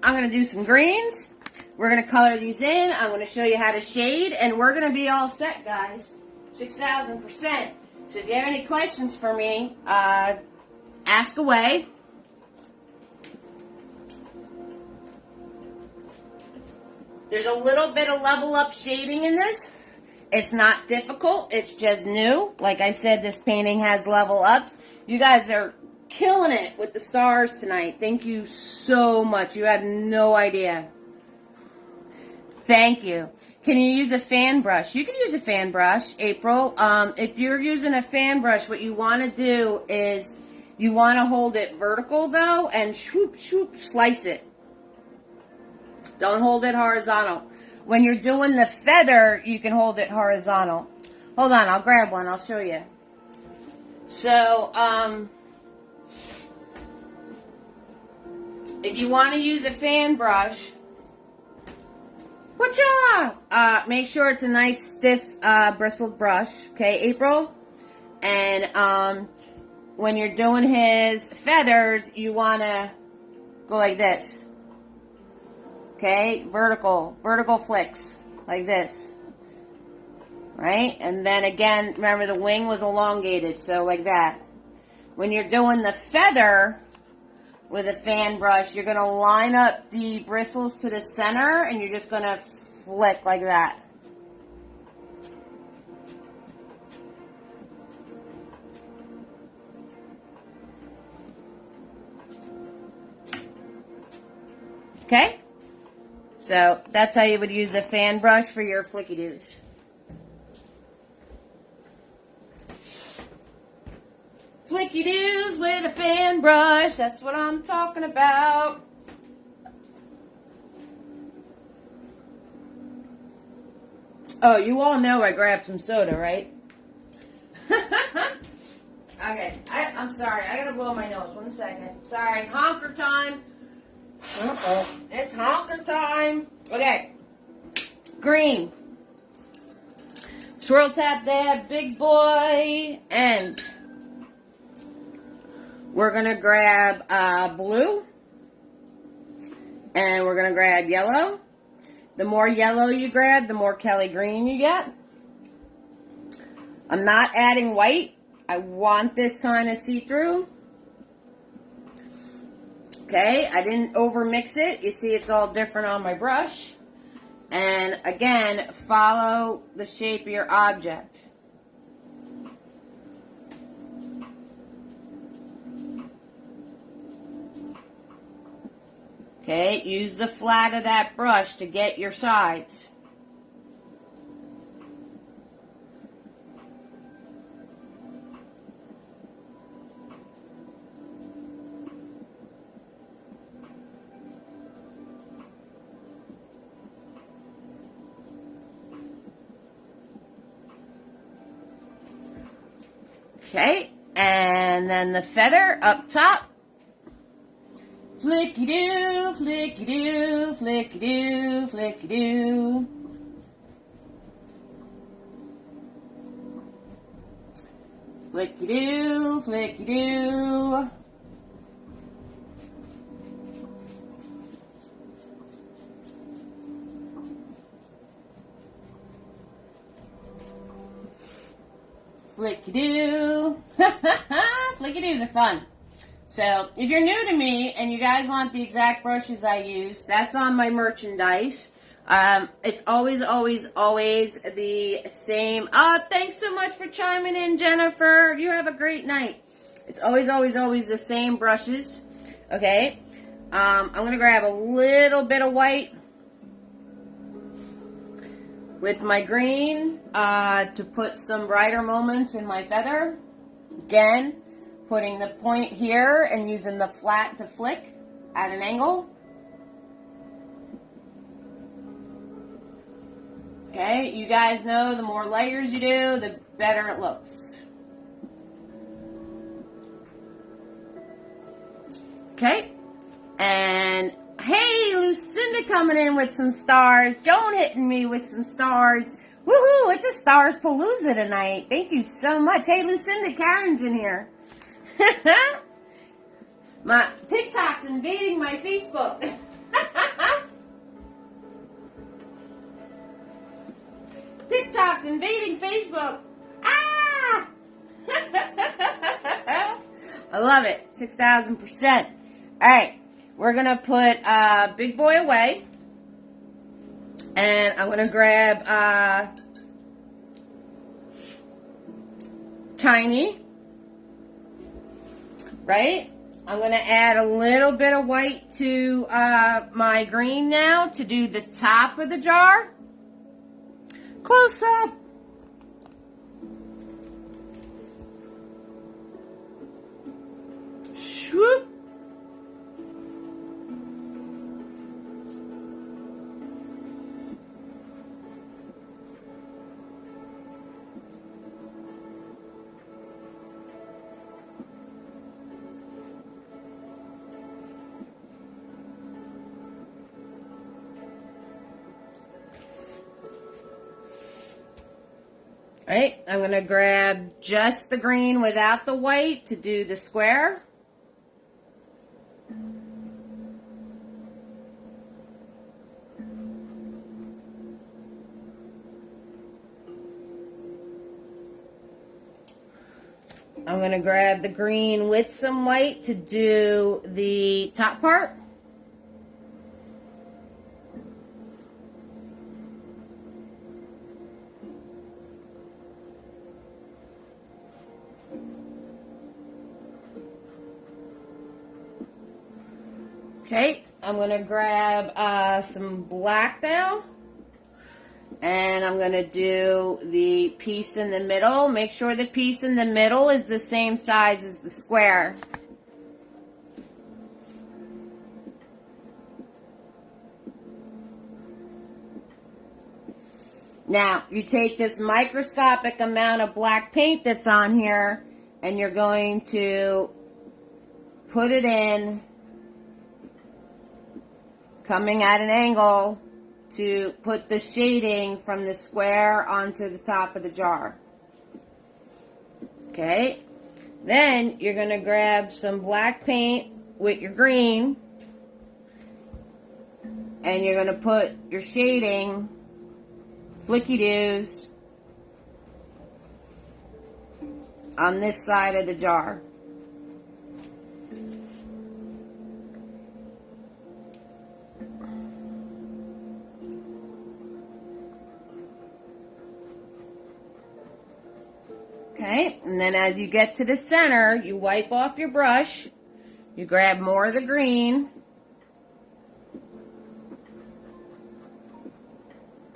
I'm going to do some greens. We're going to color these in. I'm going to show you how to shade and we're going to be all set, guys. 6,000%. So if you have any questions for me, ask away. There's a little bit of level up shading in this. It's not difficult. It's just new. Like I said, this painting has level ups. You guys are killing it with the stars tonight. Thank you so much. You have no idea. Thank you. Can you use a fan brush? You can use a fan brush, April. If you're using a fan brush, what you want to do is you want to hold it vertical, though, and swoop, swoop, slice it. Don't hold it horizontal. When you're doing the feather, you can hold it horizontal. Hold on, I'll grab one. I'll show you. So, if you want to use a fan brush, make sure it's a nice, stiff, bristled brush. Okay, April? And when you're doing his feathers, you want to go like this. Okay, vertical flicks, like this, right? And then again, remember the wing was elongated, so like that. When you're doing the feather with a fan brush, you're going to line up the bristles to the center, and you're just going to flick like that. Okay? So that's how you would use a fan brush for your flicky-doos. Flicky doos with a fan brush. That's what I'm talking about. Oh, you all know I grabbed some soda, right? Okay, I'm sorry. I gotta blow my nose. 1 second. Sorry. Honker time. It's honker time. Okay. Green. Swirl tap dab, big boy, and we're gonna grab blue, and we're gonna grab yellow. The more yellow you grab, the more Kelly green you get. I'm not adding white. I want this kind of see-through. Okay, I didn't over-mix it. You see it's all different on my brush. And again, follow the shape of your object. Okay, use the flat of that brush to get your sides. Okay, and then the feather up top. Flicky-doo, flicky-doo, flicky-doo, flicky-doo. Flicky-doo, flicky-doo. Flicky-doo. Flicky-doos are fun. So, if you're new to me and you guys want the exact brushes I use, that's on my merchandise. It's always the same. Thanks so much for chiming in, Jennifer. You have a great night. It's always the same brushes. Okay. I'm going to grab a little bit of white with my green to put some brighter moments in my feather. Again, putting the point here and using the flat to flick at an angle. Okay, you guys know the more layers you do, the better it looks. Okay, and hey, Lucinda coming in with some stars. Joan hitting me with some stars. Woohoo, it's a Stars Palooza tonight. Thank you so much. Hey, Lucinda, Karen's in here. My TikTok's invading my Facebook. TikTok's invading Facebook. Ah! I love it. 6,000%. All right. We're going to put Big Boy away. And I'm going to grab Tiny. Right? I'm going to add a little bit of white to my green now to do the top of the jar. Close up. Swoop. Right, I'm going to grab just the green without the white to do the square. I'm going to grab the green with some white to do the top part. Okay, I'm going to grab some black now. And I'm going to do the piece in the middle. Make sure the piece in the middle is the same size as the square. Now, you take this microscopic amount of black paint that's on here, and you're going to put it in, coming at an angle, to put the shading from the square onto the top of the jar. Okay? Then you're going to grab some black paint with your green, and you're going to put your shading, flicky-doos, on this side of the jar. Okay, and then as you get to the center, you wipe off your brush, you grab more of the green,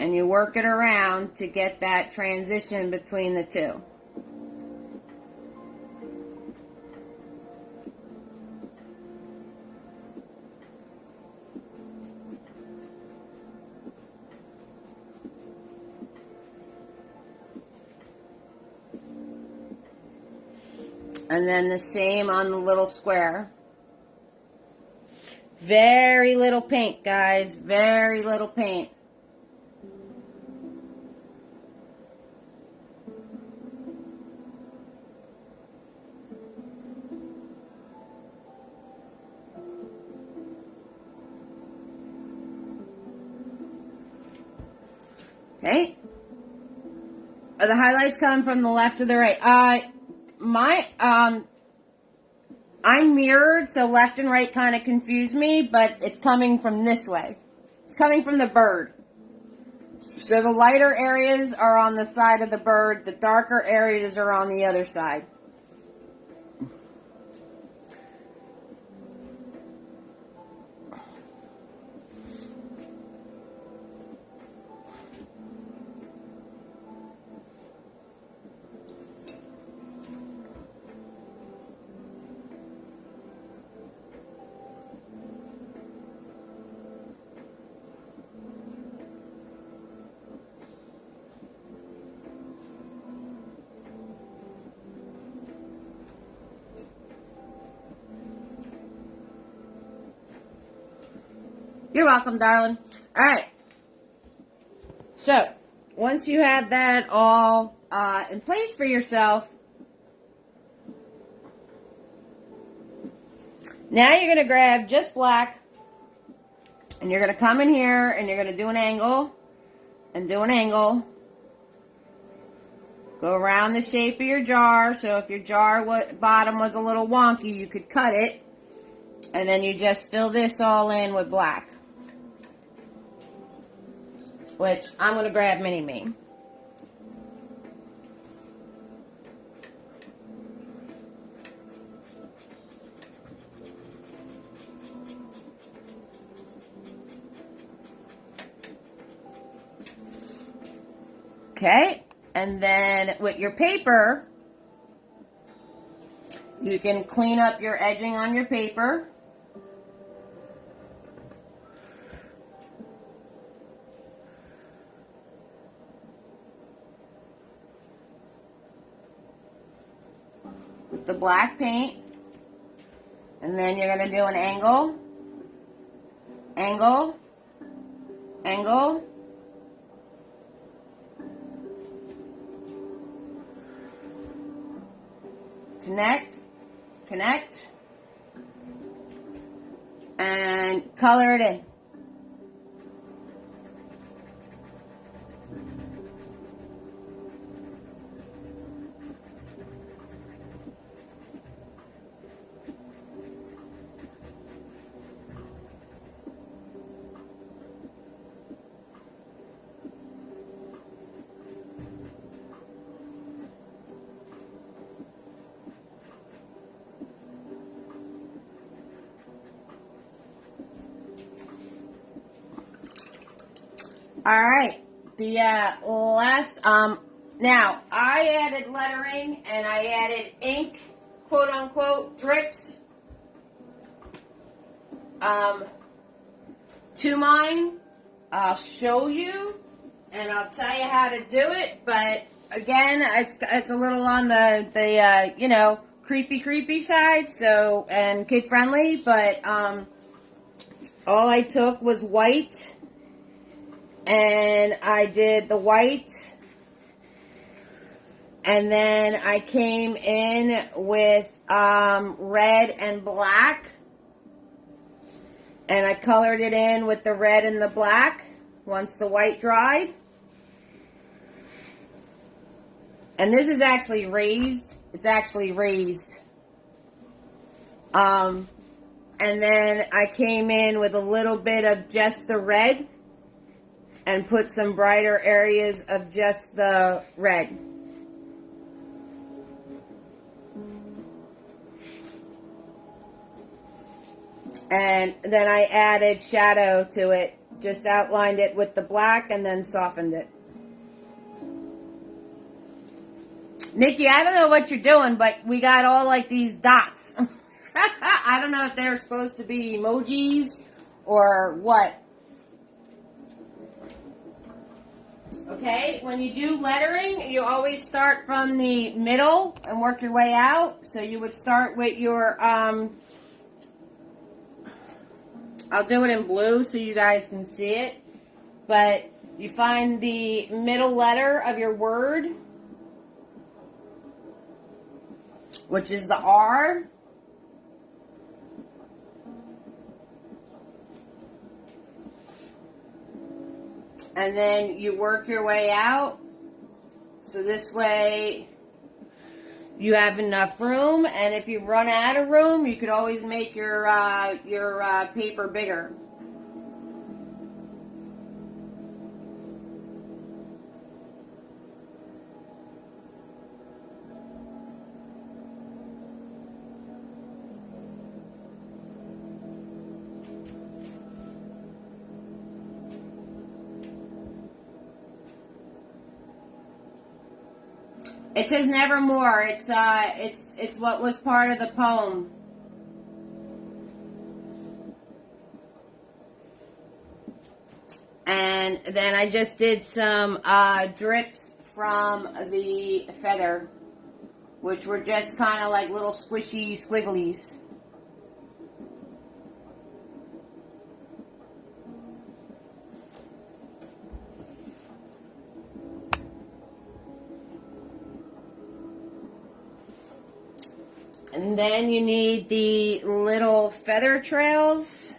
and you work it around to get that transition between the two. And then the same on the little square. Very little paint, guys. Very little paint. Okay. Are the highlights coming from the left or the right? I'm mirrored, so left and right kind of confuse me, but it's coming from this way. It's coming from the bird. So the lighter areas are on the side of the bird, the darker areas are on the other side. You're welcome, darling. All right. So, once you have that all in place for yourself, now you're going to grab just black, and you're going to come in here, and you're going to do an angle, and do an angle. Go around the shape of your jar, so if your jar bottom was a little wonky, you could cut it, and then you just fill this all in with black. Which I'm going to grab Mini Me. Okay, and then with your paper, you can clean up your edging on your paper. The black paint, and then you're going to do an angle, angle, angle, connect, connect, and color it in. All right, the last, now, I added lettering and I added ink, quote unquote, drips to mine. I'll show you and I'll tell you how to do it, but again, it's a little on the you know, creepy side, so, and kid friendly, but all I took was white, and I did the white, and then I came in with red and black, and I colored it in with the red and the black once the white dried. And this is actually raised. It's actually raised. And then I came in with a little bit of just the red and put some brighter areas of just the red. And then I added shadow to it. Just outlined it with the black and then softened it. Nikki, I don't know what you're doing, but we got all like these dots. I don't know if they're supposed to be emojis or what. Okay, when you do lettering, you always start from the middle and work your way out. So you would start with your, I'll do it in blue so you guys can see it. But you find the middle letter of your word, which is the R. And then you work your way out. So this way you have enough room. And if you run out of room, you could always make your paper bigger. It says nevermore. It's what was part of the poem. And then I just did some drips from the feather, which were just kind of like little squishy squigglies. And then you need the little feather trails.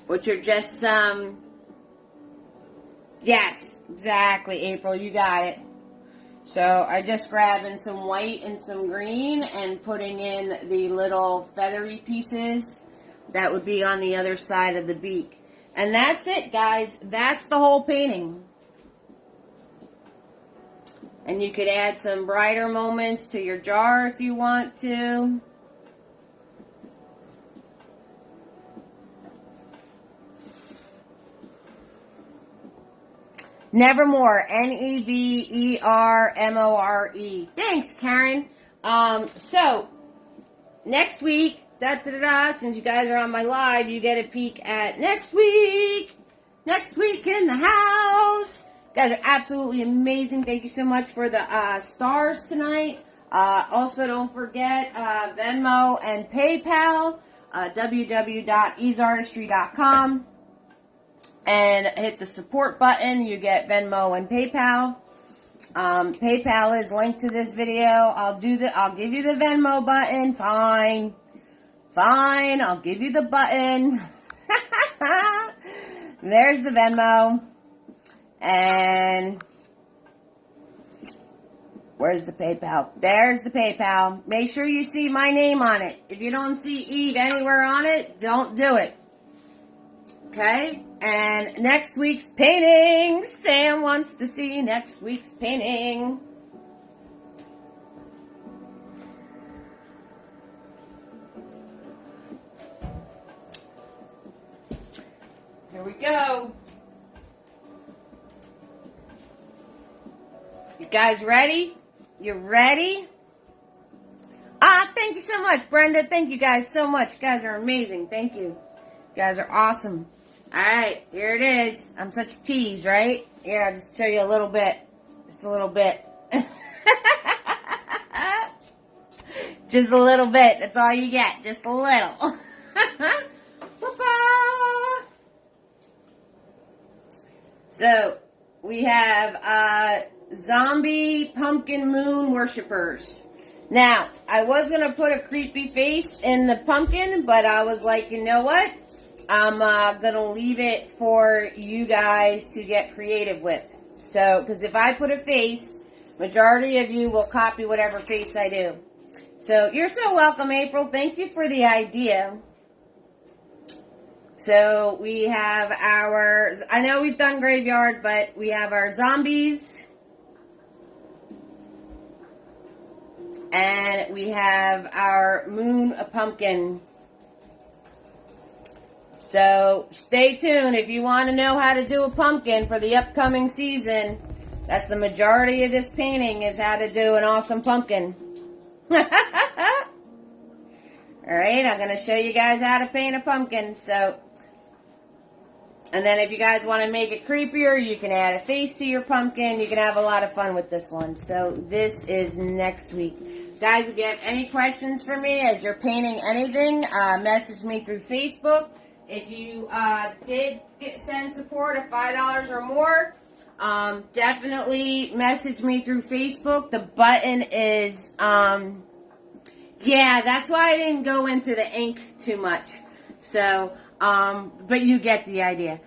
Which are just some, yes, exactly, April, you got it. So I just grabbing some white and some green and putting in the little feathery pieces that would be on the other side of the beak. And that's it, guys. That's the whole painting. And you could add some brighter moments to your jar if you want to. Nevermore, Nevermore. Thanks, Karen. So, next week, since you guys are on my live, you get a peek at next week. Next week in the house. You guys are absolutely amazing. Thank you so much for the stars tonight. Also, don't forget Venmo and PayPal, www.easeartistry.com. And hit the support button. You get Venmo and PayPal. PayPal is linked to this video. I'll give you the Venmo button. Fine, I'll give you the button. There's the Venmo. And where's the PayPal? There's the PayPal. Make sure you see my name on it. If you don't see Eve anywhere on it, don't do it. Okay? And next week's painting. Sam wants to see next week's painting. Here we go. You guys ready? You ready? Thank you so much, Brenda. Thank you guys so much. You guys are amazing. Thank you. You guys are awesome. All right, here it is. I'm such a tease, right? Here, I'll just show you a little bit. Just a little bit. Just a little bit. That's all you get. Just a little. So, we have zombie pumpkin moon worshippers. Now, I was going to put a creepy face in the pumpkin, but I was like, you know what? I'm going to leave it for you guys to get creative with. So, because if I put a face, majority of you will copy whatever face I do. So, you're so welcome, April. Thank you for the idea. So, we have our, I know we've done graveyard, but we have our zombies. And we have our moon pumpkin. So stay tuned if you want to know how to do a pumpkin for the upcoming season. That's the majority of this painting, is how to do an awesome pumpkin. Alright, I'm going to show you guys how to paint a pumpkin. So, and then if you guys want to make it creepier, you can add a face to your pumpkin. You can have a lot of fun with this one. So this is next week. Guys, if you have any questions for me as you're painting anything, message me through Facebook. If you did send support of $5 or more, definitely message me through Facebook. The button is, yeah, that's why I didn't go into the ink too much. So, but you get the idea.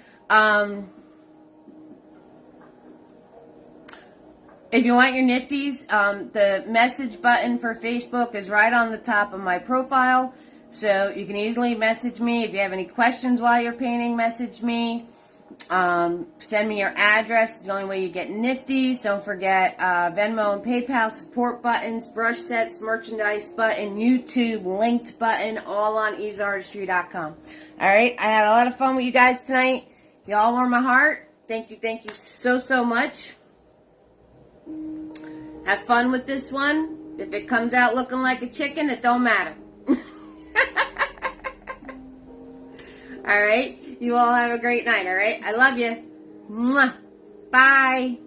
If you want your nifties, the message button for Facebook is right on the top of my profile. So you can easily message me. If you have any questions while you're painting, message me. Send me your address. The only way you get nifties. Don't forget Venmo and PayPal support buttons, brush sets, merchandise button, YouTube linked button, all on eve'sartistry.com. All right, I had a lot of fun with you guys tonight. Y'all warm my heart. Thank you so, so much. Have fun with this one. If it comes out looking like a chicken, it don't matter. All right, you all have a great night. All right, I love you. Mwah. Bye.